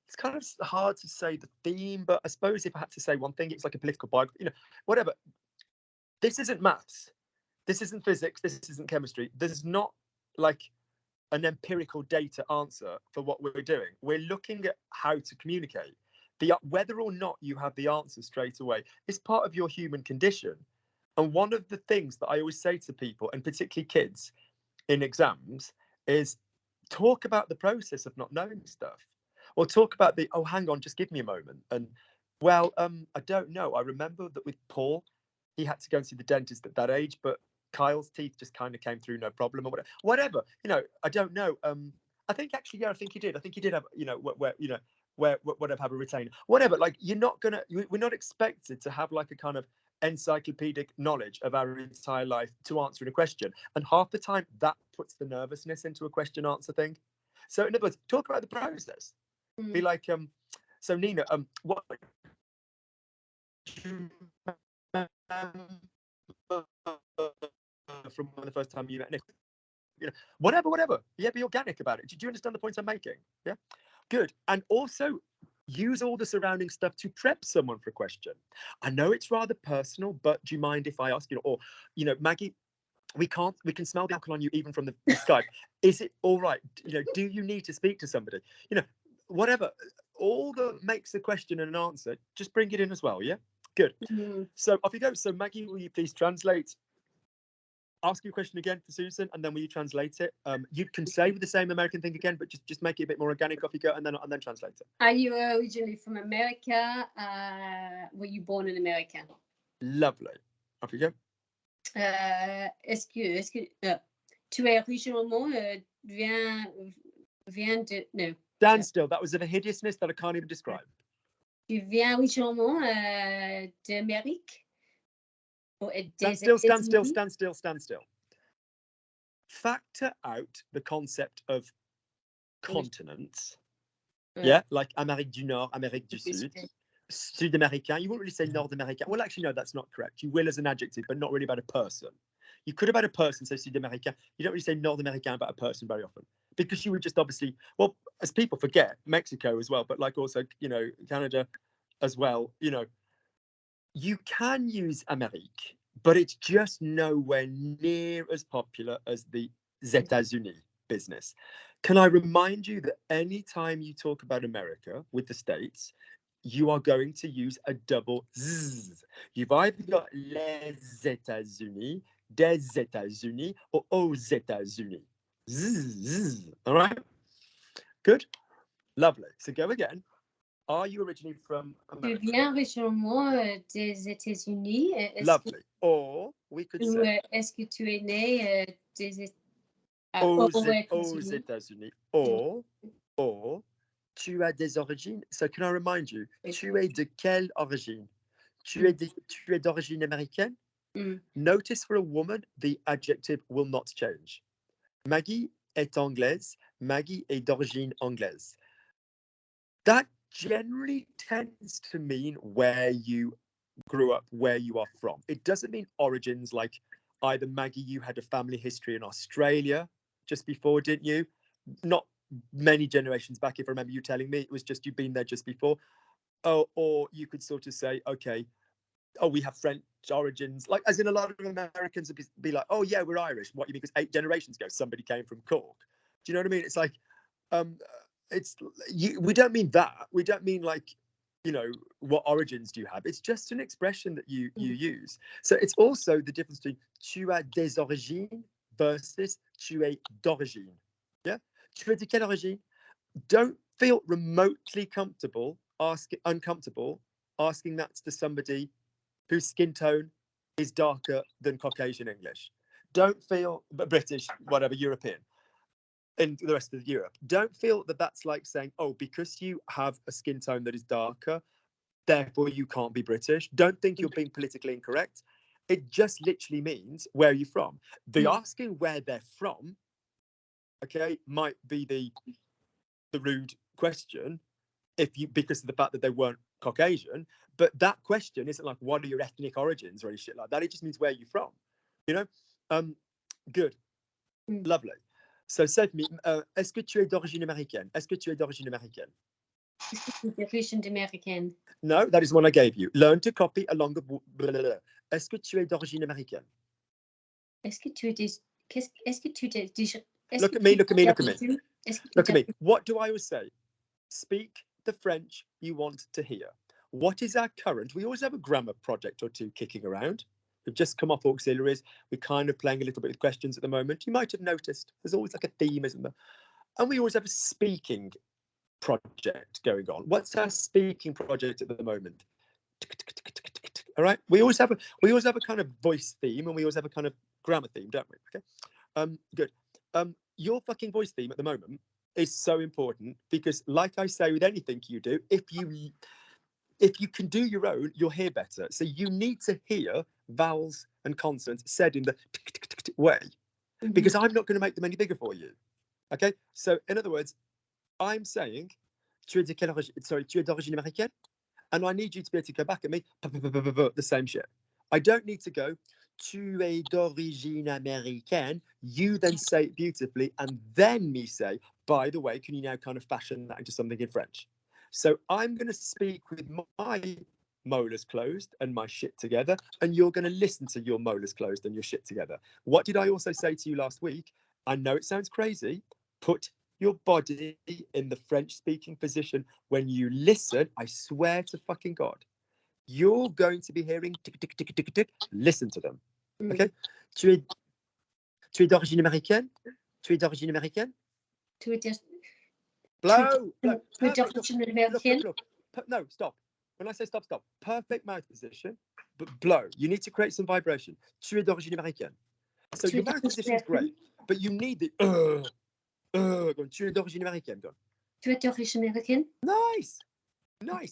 It's kind of hard to say the theme, but I suppose if I had to say one thing, it's like a political Bible, you know, whatever. This isn't maths. This isn't physics. This isn't chemistry. There's not like an empirical data answer for what we're doing. We're looking at how to communicate. Whether or not you have the answer straight away is part of your human condition. And one of the things that I always say to people, and particularly kids in exams, is talk about the process of not knowing stuff, or talk about oh, hang on, just give me a moment. And well, I don't know. I remember that with Paul, he had to go and see the dentist at that age, but Kyle's teeth just kind of came through no problem, or whatever. You know, I don't know. I think actually, yeah, I think he did. I think he did have, you know, where would have a retainer, whatever. Like, we're not expected to have like a kind of encyclopedic knowledge of our entire life to answer a question, and half the time that puts the nervousness into a question answer thing. So in other words, talk about the process. Be like, so Nina, what from the first time you met Nick, you know, whatever. Yeah, be organic about it. Do you understand the point I'm making? Yeah, good. And also use all the surrounding stuff to prep someone for a question. I know it's rather personal, but do you mind if I ask you, or, you know, Maggie, we can smell the alcohol on you even from the Skype. Is it all right? You know, do you need to speak to somebody? You know, whatever. All that makes a question and an answer, just bring it in as well. Yeah, good. So off you go. So Maggie, will you please translate? Ask your question again for Susan, and then will you translate it? You can say the same American thing again, but just make it a bit more organic. Off you go, and then translate it. Are you originally from America? Were you born in America? Lovely. Off you go. Est-ce que tu es originalement viens de no. Stand still. That was of a hideousness that I can't even describe. Tu viens originalement d'Amérique? Stand still. Factor out the concept of continents. Yeah, like Amérique du Nord, Amérique du Sud, Sud-Américain. You won't really say Nord-Américain. Well, actually, no, that's not correct. You will as an adjective, but not really about a person. You could about a person say Sud-Américain. You don't really say Nord-Américain about a person very often, because you would just obviously, well, as people forget, Mexico as well, but like also, you know, Canada as well, you know, you can use Amérique, but it's just nowhere near as popular as the États-Unis business. Can I remind you that anytime you talk about America with the States, you are going to use a double Z. You've either got les États-Unis, des États-Unis, or aux États-Unis. Z. All right? Good? Lovely. So go again. Are you originally from America? Tu viens originellement des États-Unis. Lovely. Or we could say, est-ce que tu es né aux États-Unis. Or tu as des origines. So can I remind you, tu es de quelle origine? Tu es d'origine américaine? Notice for a woman, the adjective will not change. Maggie est anglaise. Maggie est d'origine anglaise. That generally tends to mean where you grew up, where you are from. It doesn't mean origins, like either Maggie, you had a family history in Australia just before, didn't you? Not many generations back, if I remember you telling me, it was just you've been there just before. Oh, or you could sort of say, okay, oh, we have French origins, like as in a lot of Americans would be like, oh yeah, we're Irish. What, you mean because 8 generations ago somebody came from Cork? Do you know what I mean? It's like, we don't mean that. We don't mean like, you know, what origins do you have? It's just an expression that you use. So it's also the difference between tu as des origines versus tu es d'origine. Yeah, tu es de quelle origine? Don't feel remotely uncomfortable asking that to somebody whose skin tone is darker than Caucasian English. Don't feel British, whatever, European. In the rest of Europe, don't feel that that's like saying, oh, because you have a skin tone that is darker, therefore you can't be British. Don't think you're being politically incorrect. It just literally means where are you from. The asking where they're from, okay, might be the rude question because of the fact that they weren't Caucasian, but that question isn't like, what are your ethnic origins or any shit like that. It just means where you're from, you know? Good. Lovely. So say to me, est-ce que tu es d'origine américaine? Est-ce que tu es d'origine américaine? D'origine américaine. No, that is one I gave you. Learn to copy along the... Est-ce que tu es d'origine américaine? Est-ce que tu es... Est-ce que tu es... Look at me, look at me, look at me. Look at me. What do I always say? Speak the French you want to hear. What is our current? We always have a grammar project or two kicking around. We've just come off auxiliaries. We're kind of playing a little bit with questions at the moment. You might have noticed there's always like a theme, isn't there? And we always have a speaking project going on. What's our speaking project at the moment? All right. We always have a kind of voice theme, and we always have a kind of grammar theme, don't we? Okay. Good. Your fucking voice theme at the moment is so important because, like I say with anything you do, if you can do your own, you'll hear better. So you need to hear vowels and consonants said in the way, because I'm not going to make them any bigger for you. Okay. So in other words, I'm saying, tu es d'origine américaine, and I need you to be able to go back at me, the same shit. I don't need to go, tu es d'origine américaine. You then say it beautifully, and then me say, by the way, can you now kind of fashion that into something in French? So I'm going to speak with my molars closed and my shit together, and you're going to listen to your molars closed and your shit together. What did I also say to you last week? I know it sounds crazy. Put your body in the French-speaking position. When you listen, I swear to fucking God, you're going to be hearing tick, tick, tick, tick, tick. Listen to them. Okay? Tu es d'origine américaine? Tu es d'origine américaine? Tu es Blow. d'origine américaine? Look. No, stop. When I say stop, stop. Perfect mouth position, but blow. You need to create some vibration. Tu es d'origine américaine. So your mouth position is great, but you need the going. Tu es d'origine américaine. Go. Tu es d'origine américaine? Nice.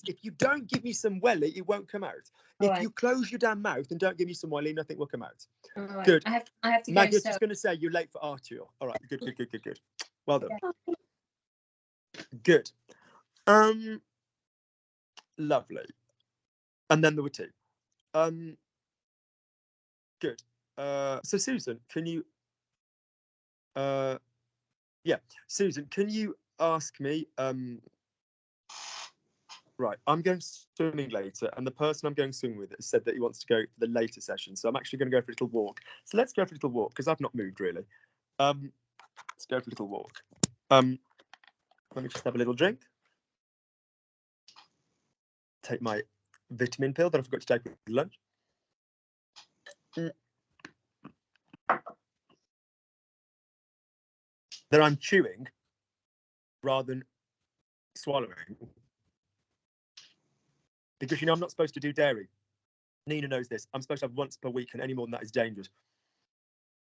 If you don't give me some welly, it won't come out. If you close your damn mouth and don't give me some welly, nothing will come out. Right. Good. I have to go. Maggie's just going to say you're late for Arthur. All right. Good. Well done. Good. Lovely. And then there were two. Good. So Susan, can you? Susan, can you ask me? Right, I'm going swimming later, and the person I'm going swimming with has said that he wants to go for the later session. So I'm actually going to go for a little walk. So let's go for a little walk because I've not moved really. Let's go for a little walk. Let me just have a little drink. Take my vitamin pill that I forgot to take with lunch. That I'm chewing rather than swallowing. Because, you know, I'm not supposed to do dairy. Nina knows this. I'm supposed to have once per week, and any more than that is dangerous.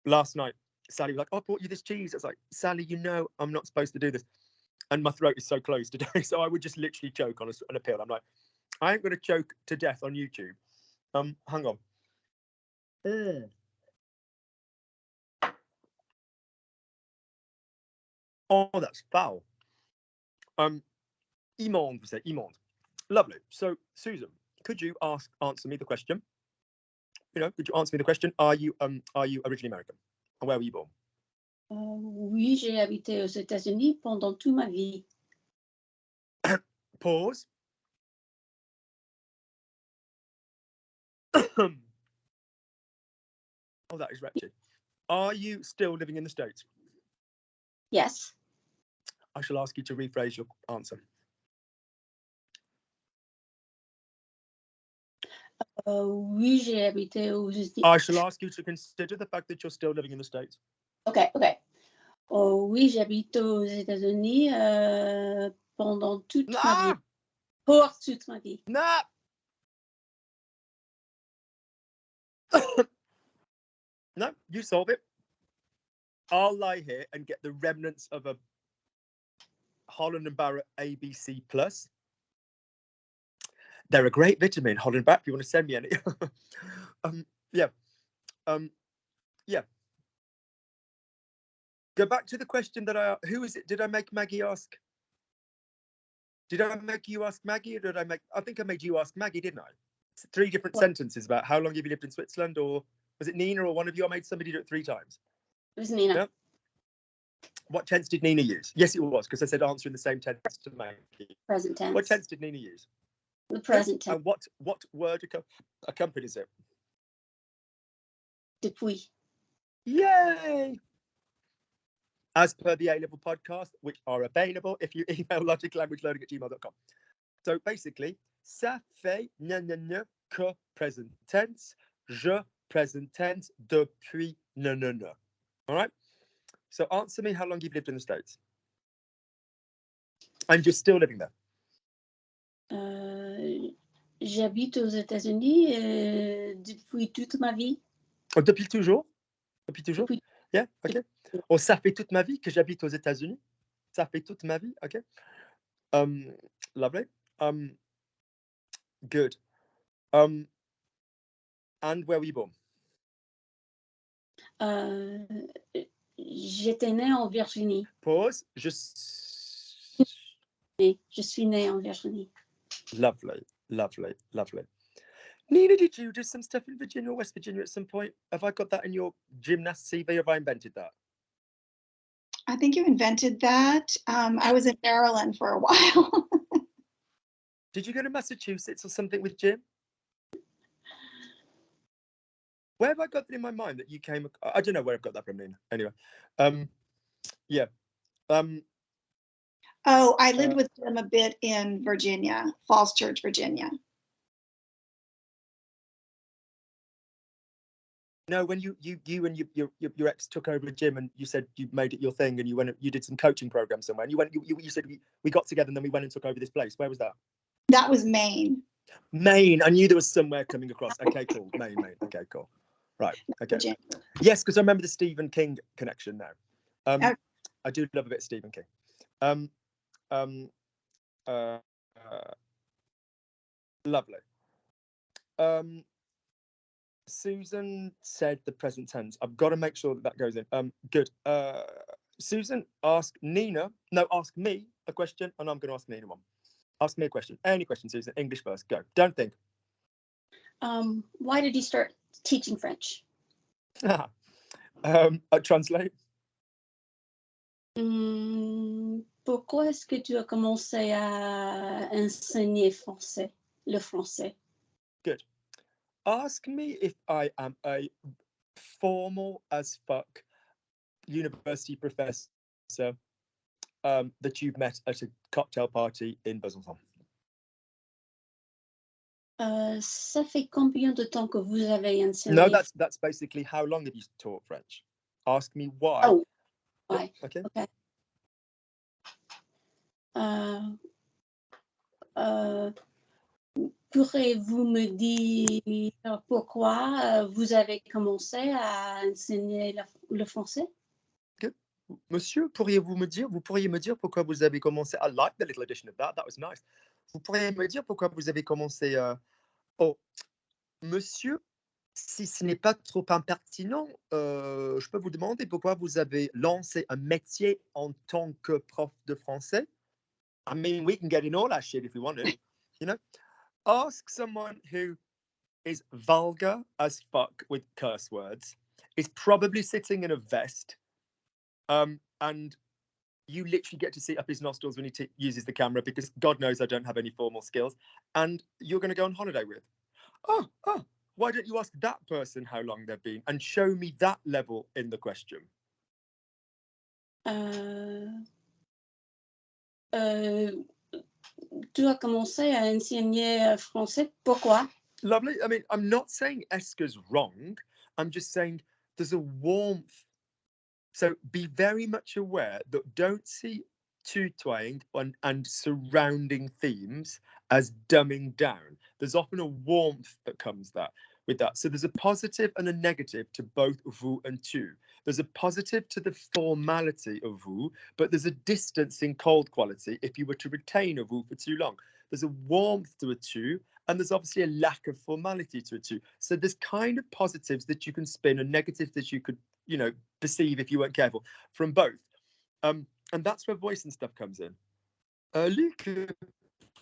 Last night, Sally was like, oh, I bought you this cheese. I was like, Sally, you know I'm not supposed to do this. And my throat is so closed today, so I would just literally choke on a pill. I'm like, I ain't going to choke to death on YouTube. Hang on. Oh, that's foul. Immonde, we say, immonde. Lovely. So, Susan, could you answer me the question? Could you answer me the question? Are you originally American? And where were you born? Oui, j'ai habité aux États-Unis pendant toute ma vie. Pause. Oh, that is wretched. Are you still living in the States? Yes. I shall ask you to rephrase your answer. Oui, j'ai habité aux États-Unis. I shall ask you to consider the fact that you're still living in the States. Okay. Oui, j'habite aux États-Unis pendant toute ma vie. Pour toute ma vie. Nah. No, you solve it. I'll lie here and get the remnants of a Holland and Barrett ABC Plus. They're a great vitamin, Holland and Barrett, if you want to send me any. Yeah. Go back to the question that who is it? Did I make Maggie ask? Did I make you ask Maggie, or did I think I made you ask Maggie, didn't I? 3 different sentences about how long have you lived in Switzerland, or was it Nina or one of you? I made somebody do it 3 times. It was Nina. Yeah. What tense did Nina use? Yes, it was, because I said answer in the same tense to Maggie. Present tense. What tense did Nina use? The present tense. And what word accompanies it? Depuis. Yay! As per the A-level podcast, which are available if you email logiclanguagelearning@gmail.com. So basically, ça fait nanana que present tense, je present tense depuis nanana. All right? So answer me how long you've lived in the States. And you're still living there. J'habite aux États-Unis depuis toute ma vie. Oh, depuis toujours? Depuis toujours? Depuis... Yeah, okay. Oh, ça fait toute ma vie que j'habite aux États-Unis. Ça fait toute ma vie, okay. Lovely. Good. And where were you born? J'étais née en Virginie. Pause. Je suis née en Virginie. Lovely, lovely, lovely. Nina, did you do some stuff in Virginia or West Virginia at some point? Have I got that in your gymnast CV, or have I invented that? I think you invented that. I was in Maryland for a while. Did you go to Massachusetts or something with Jim? Where have I got that in my mind that you came? I don't know where I've got that from, Nina. Anyway, yeah. Oh, I lived with Jim a bit in Virginia, Falls Church, Virginia. No, when you and your ex took over a gym, and you said you made it your thing, and you did some coaching program somewhere, and you said we got together and then we went and took over this place. Where was that? That was Maine. Maine. I knew there was somewhere coming across. Okay, cool. Maine. Okay, cool. Right. Okay. Virginia. Yes, because I remember the Stephen King connection now. I do love a bit of Stephen King. Lovely. Susan said the present tense. I've got to make sure that goes in. Good. Susan, ask me a question, and I'm going to ask Nina one. Ask me a question. Any question, Susan. English first. Go. Don't think. Why did you start teaching French? Translate. Pourquoi est-ce que tu as commencé à enseigner le français? Good. Ask me if I am a formal as fuck university professor that you've met at a cocktail party in Besançon. Ça fait combien de temps que vous avez enseigné? No, that's basically how long have you taught French? Ask me why. Oh, why? Yeah, okay. Pourriez-vous me dire pourquoi vous avez commencé à enseigner le français? Good. Monsieur, vous pourriez me dire pourquoi vous avez commencé? I like the little addition of that. That was nice. Vous pourriez me dire pourquoi vous avez commencé? Oh, monsieur, si ce n'est pas trop impertinent, je peux vous demander pourquoi vous avez lancé un métier en tant que prof de français? I mean, we can get in all that shit if we want to, you know? Ask someone who is vulgar as fuck with curse words, is probably sitting in a vest, and you literally get to see up his nostrils when he uses the camera, because God knows I don't have any formal skills, and you're going to go on holiday with. Oh, why don't you ask that person how long they've been and show me that level in the question? Tu as commencé à enseigner français. Pourquoi? Lovely. I mean, I'm not saying Eska's wrong. I'm just saying there's a warmth. So be very much aware that don't see tutoring and surrounding themes as dumbing down. There's often a warmth that comes with that. So there's a positive and a negative to both vous and tu. There's a positive to the formality of vous, but there's a distance in cold quality if you were to retain a vous for too long. There's a warmth to a tu, and there's obviously a lack of formality to a tu. So there's kind of positives that you can spin and negatives that you could, perceive if you weren't careful from both. And that's where voice and stuff comes in. Luc,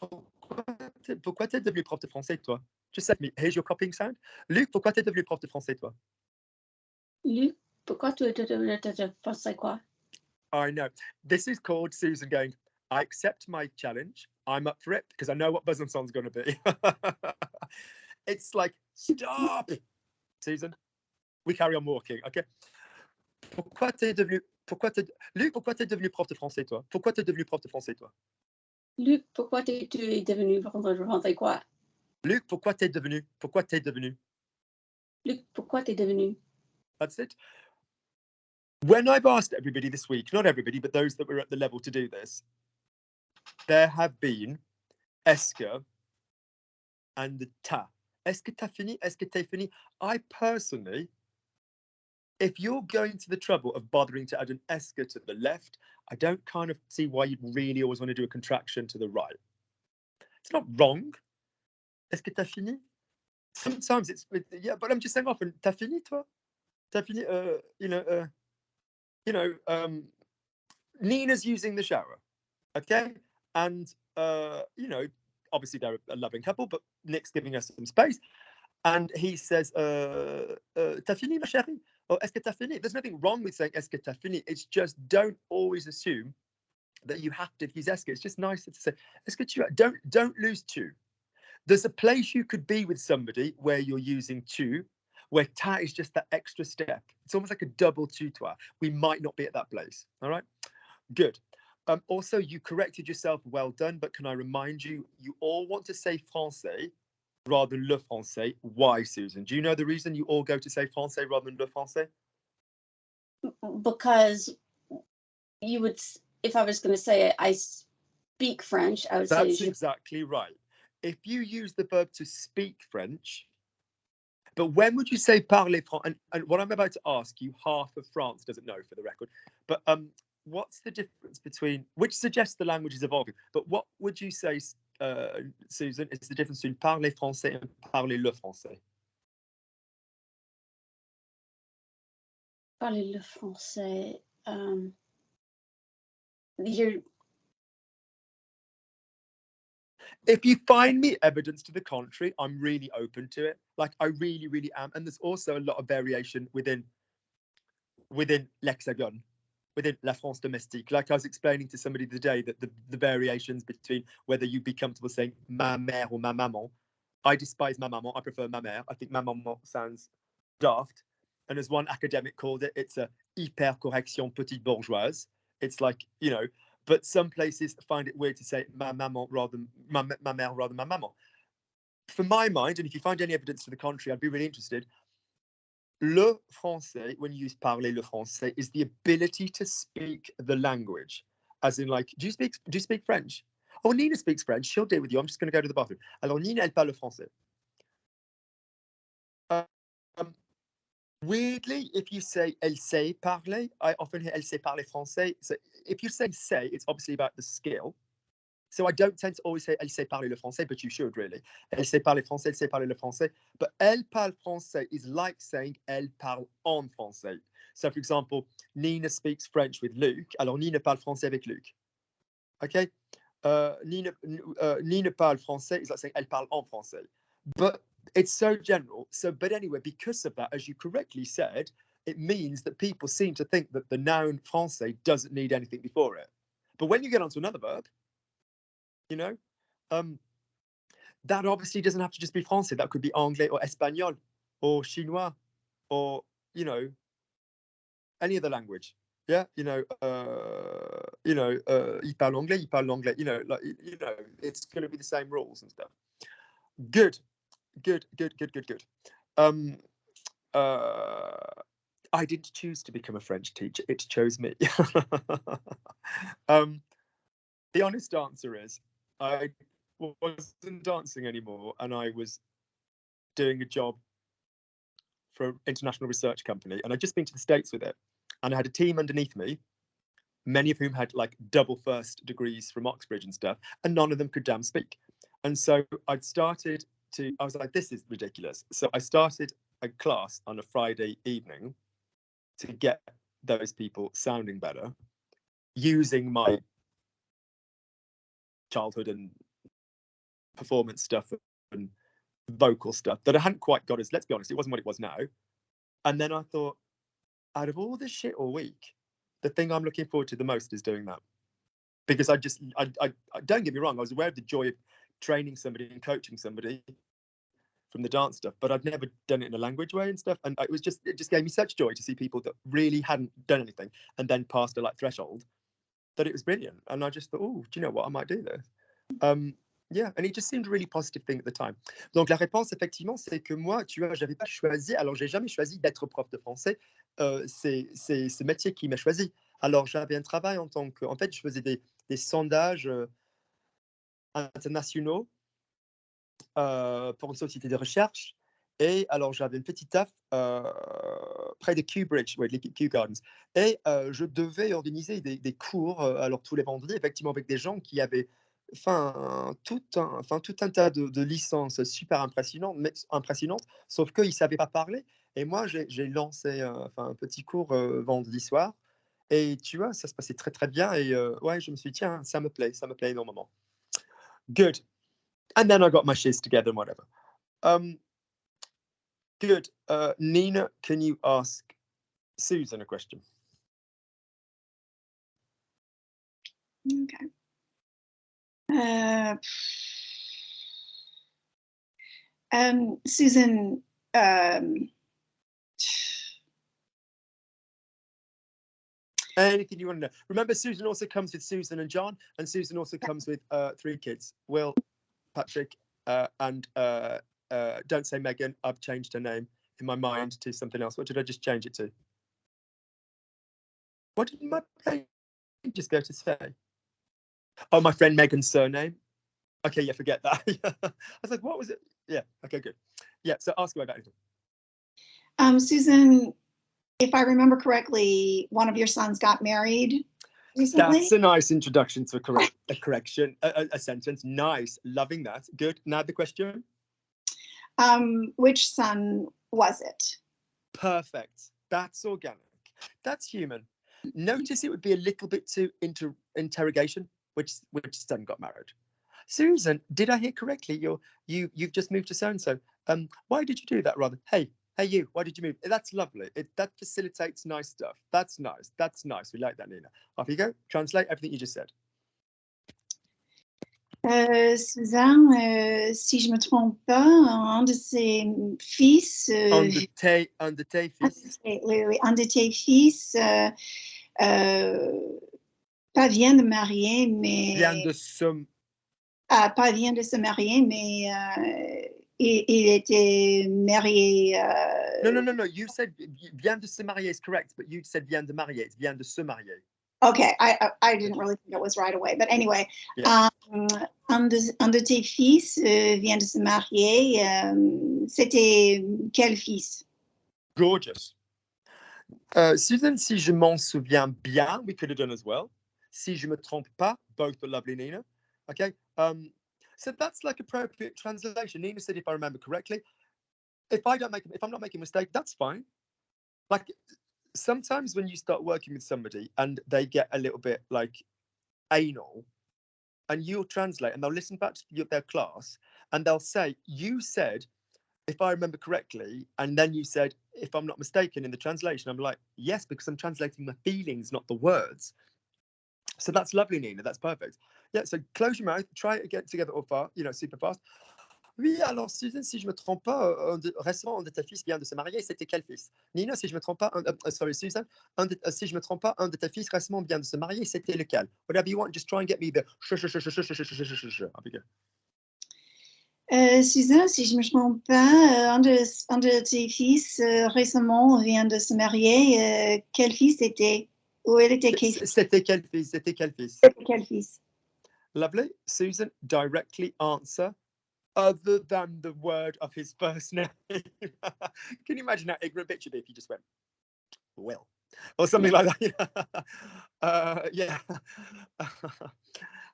Pourquoi t'es devenu prof de français, toi? Just let me. Here's your copying sound. Luc, pourquoi t'es devenu prof de français, toi? Luc, pourquoi tu pensais quoi? I know. This is called Susan going, I accept my challenge. I'm up for it because I know what Besançon's going to be. It's like, stop, Susan. We carry on walking, okay? Luc, pourquoi t'es devenu prof de français, toi? Pourquoi t'es devenu prof de français, toi? Luc, pourquoi tu es devenu prof de français quoi? Luc, pourquoi t'es devenu? Luc, pourquoi tu es devenu? That's it. When I've asked everybody this week, not everybody, but those that were at the level to do this, there have been est-ce que and the ta. Est-ce que t'as fini? Est-ce que t'es fini? I personally, if you're going to the trouble of bothering to add an est-ce que to the left, I don't kind of see why you'd really always want to do a contraction to the right. It's not wrong. Est-ce que t'as fini? Sometimes it's, yeah, but I'm just saying often, t'as fini, toi? T'as fini, Nina's using the shower, okay? And, obviously they're a loving couple, but Nick's giving us some space. And he says, t'as fini, ma chérie? Or est-ce que t'as fini? There's nothing wrong with saying est-ce que t'as fini. It's just don't always assume that you have to use est-ce que. It's just nicer to say, est-ce que tu don't lose tu. There's a place you could be with somebody where you're using tu, where ta is just that extra step. It's almost like a double tutoir. We might not be at that place. All right, good. Also, you corrected yourself. Well done. But can I remind you, you all want to say français rather than le français. Why, Susan? Do you know the reason you all go to say français rather than le français? Because you would, if I was going to say I speak French, I would say. That's exactly right. If you use the verb to speak French, but when would you say parler français? And what I'm about to ask you, half of France doesn't know, for the record. But what's the difference between, which suggests the language is evolving, but what would you say, Susan, is the difference between parler français and parler le français? Parler le français. If you find me evidence to the contrary, I'm really open to it. Like, I really, really am. And there's also a lot of variation within l'Hexagone, within La France domestique. Like I was explaining to somebody today that the variations between whether you'd be comfortable saying ma mère or ma maman. I despise ma maman. I prefer ma mère. I think ma maman sounds daft. And as one academic called it, it's a hyper correction petite bourgeoise. It's like, but some places find it weird to say ma maman rather than ma mère rather than ma maman. For my mind, and if you find any evidence to the contrary, I'd be really interested. Le français, when you use parler le français, is the ability to speak the language. As in, like, do you speak French? Oh, Nina speaks French. She'll deal with you. I'm just going to go to the bathroom. Alors, Nina, elle parle le français. Weirdly, if you say elle sait parler, I often hear elle sait parler français. So if you say say, it's obviously about the skill. So I don't tend to always say elle sait parler le français, but you should really. Elle sait parler français, elle sait parler le français. But elle parle français is like saying elle parle en français. So for example, Nina speaks French with Luc. Alors Nina parle français avec Luc. Okay? Nina parle français is like saying elle parle en français. But it's so general. But anyway, because of that, as you correctly said, it means that people seem to think that the noun français doesn't need anything before it. But when you get onto another verb, that obviously doesn't have to just be français. That could be anglais or espagnol or chinois or, any other language. Yeah, il parle anglais, it's going to be the same rules and stuff. Good. I didn't choose to become a French teacher. It chose me. The honest answer is I wasn't dancing anymore, and I was doing a job for an international research company, and I'd just been to the States with it, and I had a team underneath me, many of whom had like double first degrees from Oxbridge and stuff, and none of them could damn speak. And so I was like, this is ridiculous. So I started a class on a Friday evening to get those people sounding better, using my childhood and performance stuff and vocal stuff that I hadn't quite got as, let's be honest, it wasn't what it was now. And then I thought, out of all this shit all week, the thing I'm looking forward to the most is doing that. Because I don't get me wrong, I was aware of the joy of training somebody and coaching somebody from the dance stuff, but I'd never done it in a language way and stuff. And it just gave me such joy to see people that really hadn't done anything and then passed a threshold, that it was brilliant. And I just thought, oh, do you know what, I might do this. Yeah, and it just seemed a really positive thing at the time. Donc la réponse effectivement, c'est que moi, tu vois, j'avais pas choisi. Alors j'ai jamais choisi d'être prof de français. C'est ce métier qui m'a choisi. Alors j'avais un travail en fait, je faisais des sondages internationaux pour une société de recherche. Et alors, j'avais une petite taf près de Kew Bridge, ouais, les Kew Gardens. Et je devais organiser des cours, alors tous les vendredis, effectivement, avec des gens qui avaient tout un tas de licences super impressionnantes, sauf qu'ils ne savaient pas parler. Et moi, j'ai lancé un petit cours vendredi soir. Et tu vois, ça se passait très, très bien. Et ouais, je me suis dit, tiens, ça me plaît énormément. Good. And then I got my shiz together and whatever. Good. Nina, can you ask Susan a question? Okay. Susan, anything you want to know. Remember, Susan also comes with Susan and John, and Susan also comes with 3 kids, Will, Patrick, and don't say Megan. I've changed her name in my mind to something else. What did I just change it to? What did my page just go to say? Oh, my friend Megan's surname. Okay, yeah, forget that. I was like, what was it? Yeah, okay, good. Yeah, so ask away about it. Susan, if I remember correctly, one of your sons got married recently. That's a nice introduction to a correction, a sentence. Nice, loving that. Good. Now the question. Which son was it? Perfect. That's organic. That's human. Notice it would be a little bit too interrogation. Which son got married? Susan, did I hear correctly? You've just moved to so and so. Why did you do that? Rather, hey you, why did you move? That's lovely. That facilitates nice stuff. That's nice. That's nice. We like that, Nina. Off you go. Translate everything you just said. Susan, si je me trompe pas, un de ses fils. Un de tes fils. Oui, un de tes fils pas vient de marier, mais. Pas vient de se marier, mais il était marié. No. You said vient de se marier is correct, but you said vient de marier. It's vient de se marier. Okay, I didn't really think it was right away, but anyway, yeah. Un de tes fils vient de se marier. C'était quel fils? Gorgeous. Susan, si je m'en souviens bien, we could have done as well. Si je me trompe pas, both are lovely, Nina. Okay. So that's like appropriate translation. Nina said, if I remember correctly, if I'm not making a mistake, that's fine. Like sometimes when you start working with somebody and they get a little bit like anal, and you'll translate and they'll listen back to their class and they'll say, you said, if I remember correctly, and then you said, if I'm not mistaken in the translation, I'm like, yes, because I'm translating my feelings, not the words. So that's lovely, Nina. That's perfect. Yeah, so close your mouth, try it again together or far, super fast. Oui, alors Susan, si je me trompe pas, récemment, un de tes fils vient de se marier, c'était quel fils? Nina, si je me trompe pas, sorry, Susan, si je me trompe pas, un de tes fils récemment vient de se marier, c'était lequel? Whatever you want, just try and get me the Susan, si je me trompe pas, un de tes fils récemment vient de se marier, quel fils c'était? Ou elle était quel fils? C'était quel fils? C'était quel fils? Lovely. Susan, directly answer. Other than the word of his first name. Can you imagine how ignorant bitch would be if you just went, Will, or something like that? Yeah.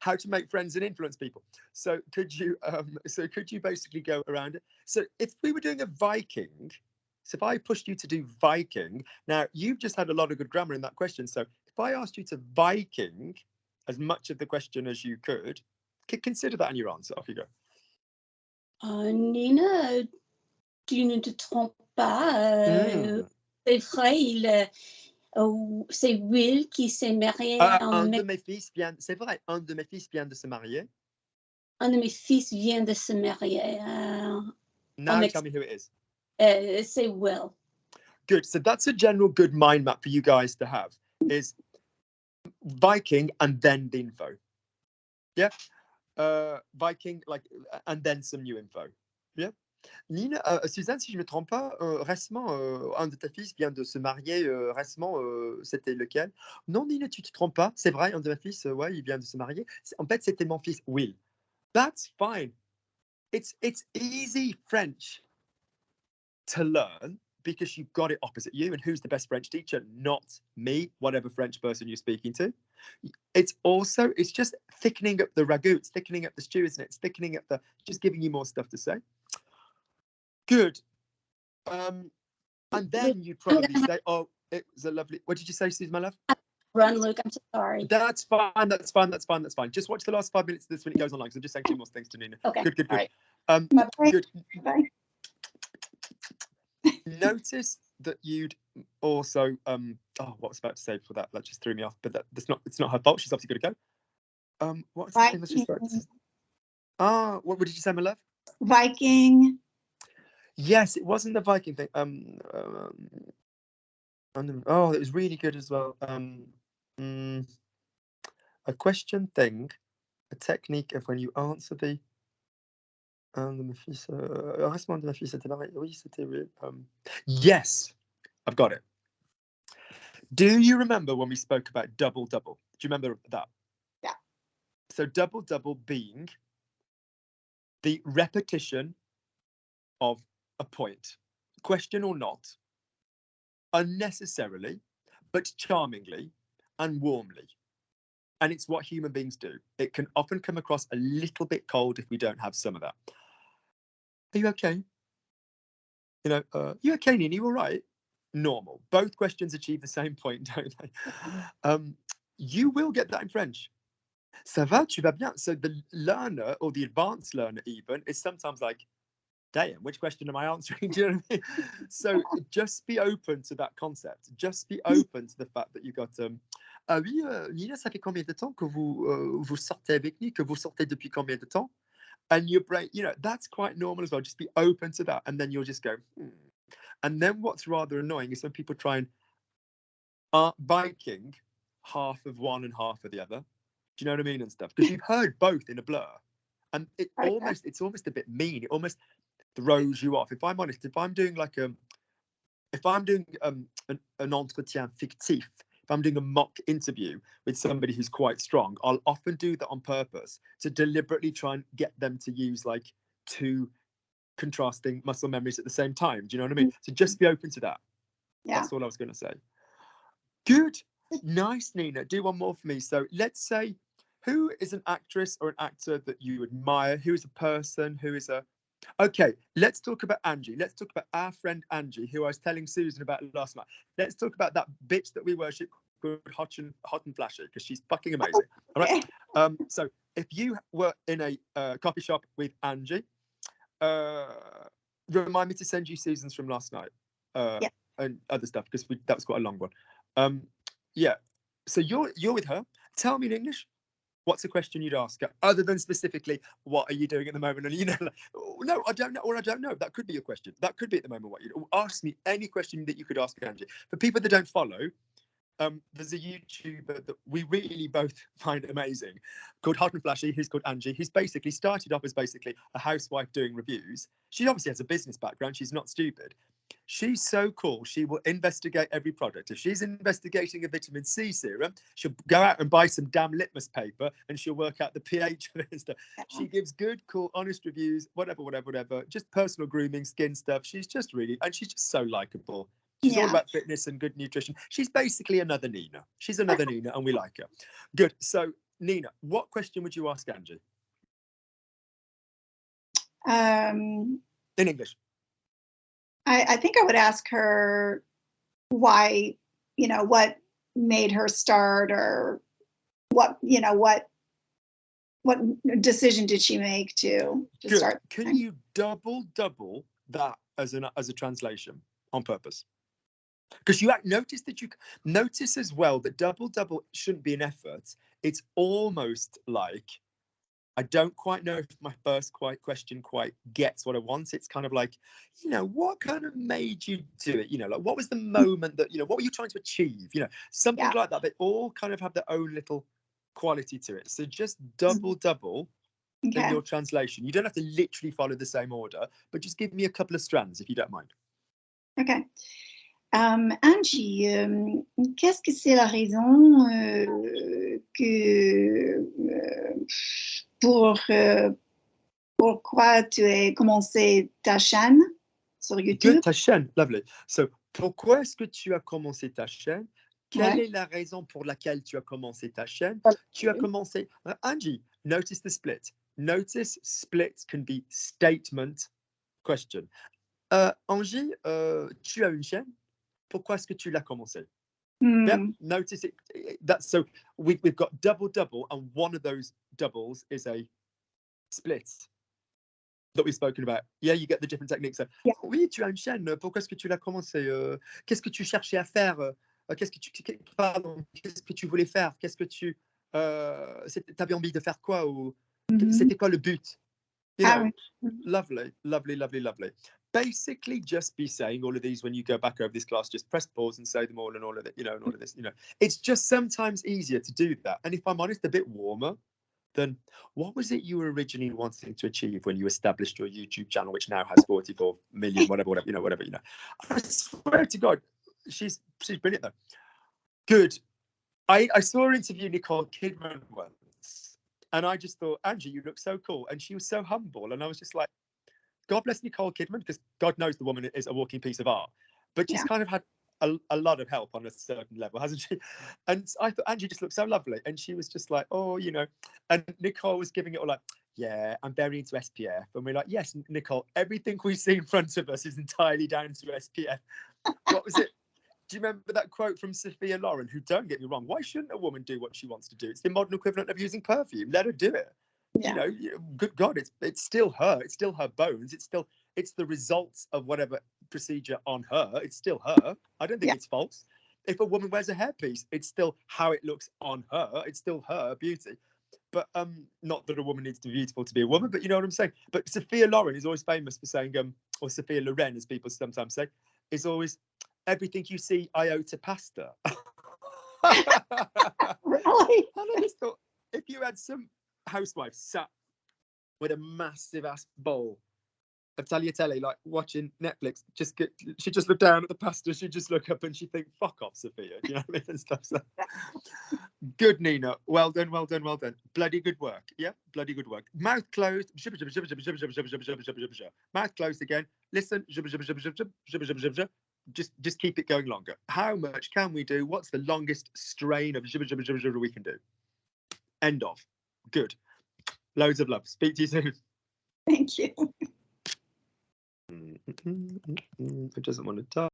How to make friends and influence people. So could you basically go around it? So if we were doing a Viking, so if I pushed you to do Viking, now you've just had a lot of good grammar in that question. So if I asked you to Viking as much of the question as you could consider that in your answer. Off you go. Nina, tu ne te trompes pas. C'est vrai, c'est Will qui s'est marié. Un de mes fils vient, c'est vrai, un de mes fils vient de se marier. Un de mes fils vient de se marier. Now tell me who it is. C'est Will. Good. So that's a general good mind map for you guys to have, is Viking and then the info. Yeah. Viking, like, and then some new info. Yeah. Nina, Suzanne, si je ne me trompe pas, récemment, un de tes fils vient de se marier récemment. C'était lequel? Non, Nina, tu te trompes pas. C'est vrai, un de mes fils, ouais, il vient de se marier. En fait, c'était mon fils Will. That's fine. It's easy French to learn because you've got it opposite you. And who's the best French teacher? Not me, whatever French person you're speaking to. It's just thickening up the ragout, it's thickening up the stew, isn't it? It's thickening up just giving you more stuff to say. Good. And then you'd probably say, oh, it was a lovely, what did you say, Susan, my love? Run, Luke, I'm so sorry. That's fine. Just watch the last 5 minutes of this when it goes online, because I'm just saying 2 more things to Nina. Okay. Good. Right. Good. Bye. Notice that you'd also what was I about to say for that? That just threw me off. But it's not her fault. She's obviously got to go. What's the thing that she's about to say? What did you say, my love? Viking. Yes, it wasn't the Viking thing. It was really good as well. A question thing, a technique of when you answer the. Yes, I've got it. Do you remember when we spoke about double? Do you remember that? Yeah. So double being the repetition of a point, question or not, unnecessarily, but charmingly and warmly. And it's what human beings do. It can often come across a little bit cold if we don't have some of that. Are you okay? You okay, Nini? You all right? Normal. Both questions achieve the same point, don't they? You will get that in French. Ça va, tu vas bien? So the learner, or the advanced learner even, is sometimes like, damn, which question am I answering? Do you know what I mean? So just be open to that concept. Just be open to the fact that you got oui, Nina, ça fait combien de temps que vous sortez avec nous? Que vous sortez depuis combien de temps? And your brain, that's quite normal as well. Just be open to that, and then you'll just go. And then what's rather annoying is when people try and Viking half of one and half of the other. Do you know what I mean and stuff? Because you've heard both in a blur, and it's almost a bit mean. It almost throws you off. If I'm honest, if I'm doing an entretien fictif, if I'm doing a mock interview with somebody who's quite strong, I'll often do that on purpose to deliberately try and get them to use like 2 contrasting muscle memories at the same time. Do you know what I mean? So just be open to that. Yeah. That's all I was going to say. Good. Nice, Nina. Do one more for me. So let's say, who is an actress or an actor that you admire? Who is a person? Who is a... Okay, let's talk about Angie. Let's talk about our friend Angie, who I was telling Susan about last night. Let's talk about that bitch that we worship called Hot and Flashy, because she's fucking amazing. All right. So if you were in a coffee shop with Angie, remind me to send you Susan's from last night and other stuff, because that was quite a long one. Yeah. So you're with her. Tell me in English. What's a question you'd ask her, other than specifically, what are you doing at the moment? And like, oh, no, I don't know, or I don't know. That could be a question. That could be at the moment what you'd ask me. Any question that you could ask Angie. For people that don't follow, there's a YouTuber that we really both find amazing called Hot and Flashy, who's called Angie, who's basically started off as basically a housewife doing reviews. She obviously has a business background. She's not stupid. She's so cool. She will investigate every product. If she's investigating a vitamin C serum, she'll go out and buy some damn litmus paper and she'll work out the pH of it and stuff. She gives good, cool, honest reviews, whatever. Just personal grooming, skin stuff. She's just she's just so likable. She's all about fitness and good nutrition. She's basically another Nina. She's another Nina, and we like her. Good. So, Nina, what question would you ask Angie? In English. I think I would ask her why, what made her start, or what what decision did she make to Good. start? Can you double that as a translation on purpose? Because you notice as well that double shouldn't be an effort. It's almost like, I don't quite know if my first question quite gets what I want. It's kind of like, what kind of made you do it? Like, what was the moment that, what were you trying to achieve? Something like that. They all kind of have their own little quality to it. So just double in your translation. You don't have to literally follow the same order, but just give me a couple of strands if you don't mind. Okay. Angie, qu'est-ce que c'est la raison pourquoi tu as commencé ta chaîne sur YouTube? Good, ta chaîne, lovely. So, pourquoi est-ce que tu as commencé ta chaîne? Quelle est la raison pour laquelle tu as commencé ta chaîne? Tu as commencé... Angie, notice the split. Notice split can be statement, question. Angie, tu as une chaîne? Pourquoi est-ce que tu l'as commencé? Yep, notice it. That's so we've got double, and one of those doubles is a split that we've spoken about. Yeah, you get the different techniques. So, oui, tu as une chaîne. Pourquoi est-ce que tu l'as commencé? Qu'est-ce que tu cherchais à faire? Qu'est-ce que tu voulais faire? Qu'est-ce que tu t'avais envie de faire quoi? Ou c'était quoi le but? Lovely. Basically, just be saying all of these when you go back over this class. Just press pause and say them all, and all of it. And all of this. It's just sometimes easier to do that. And if I'm honest, a bit warmer. Then what was it you were originally wanting to achieve when you established your YouTube channel, which now has 44 million, whatever. I swear to God, she's brilliant though. Good. I saw her interview Nicole Kidman once, and I just thought, Angie, you look so cool, and she was so humble, and I was just like, God bless Nicole Kidman, because God knows the woman is a walking piece of art, but she's kind of had a lot of help on a certain level, hasn't she? And I thought Angie just looked so lovely, and she was just like, and Nicole was giving it all like, yeah, I'm very into SPF, and we're like, yes, Nicole, everything we see in front of us is entirely down to SPF. What was it? Do you remember that quote from Sophia Loren, who, don't get me wrong, why shouldn't a woman do what she wants to do? It's the modern equivalent of using perfume. Let her do it. Good God, it's still her. It's still her bones. It's the results of whatever procedure on her. It's still her. I don't think it's false. If a woman wears a hairpiece, it's still how it looks on her. It's still her beauty. But not that a woman needs to be beautiful to be a woman, but you know what I'm saying. But Sophia Loren is always famous for saying, or Sophia Loren, as people sometimes say, is always, everything you see I owe to pasta. Really? And I just thought, if you had some housewife sat with a massive ass bowl of tagliatelle, like watching Netflix, she just look down at the pasta, she'd just look up and she'd think, fuck off, Sophia. Do you know what I mean? And stuff. So. Good, Nina. Well done. Bloody good work. Yeah, bloody good work. Mouth closed. Mouth closed again. Listen. Just keep it going longer. How much can we do? What's the longest strain of we can do? End of. Good. Loads of love. Speak to you soon. Thank you. It doesn't want to die.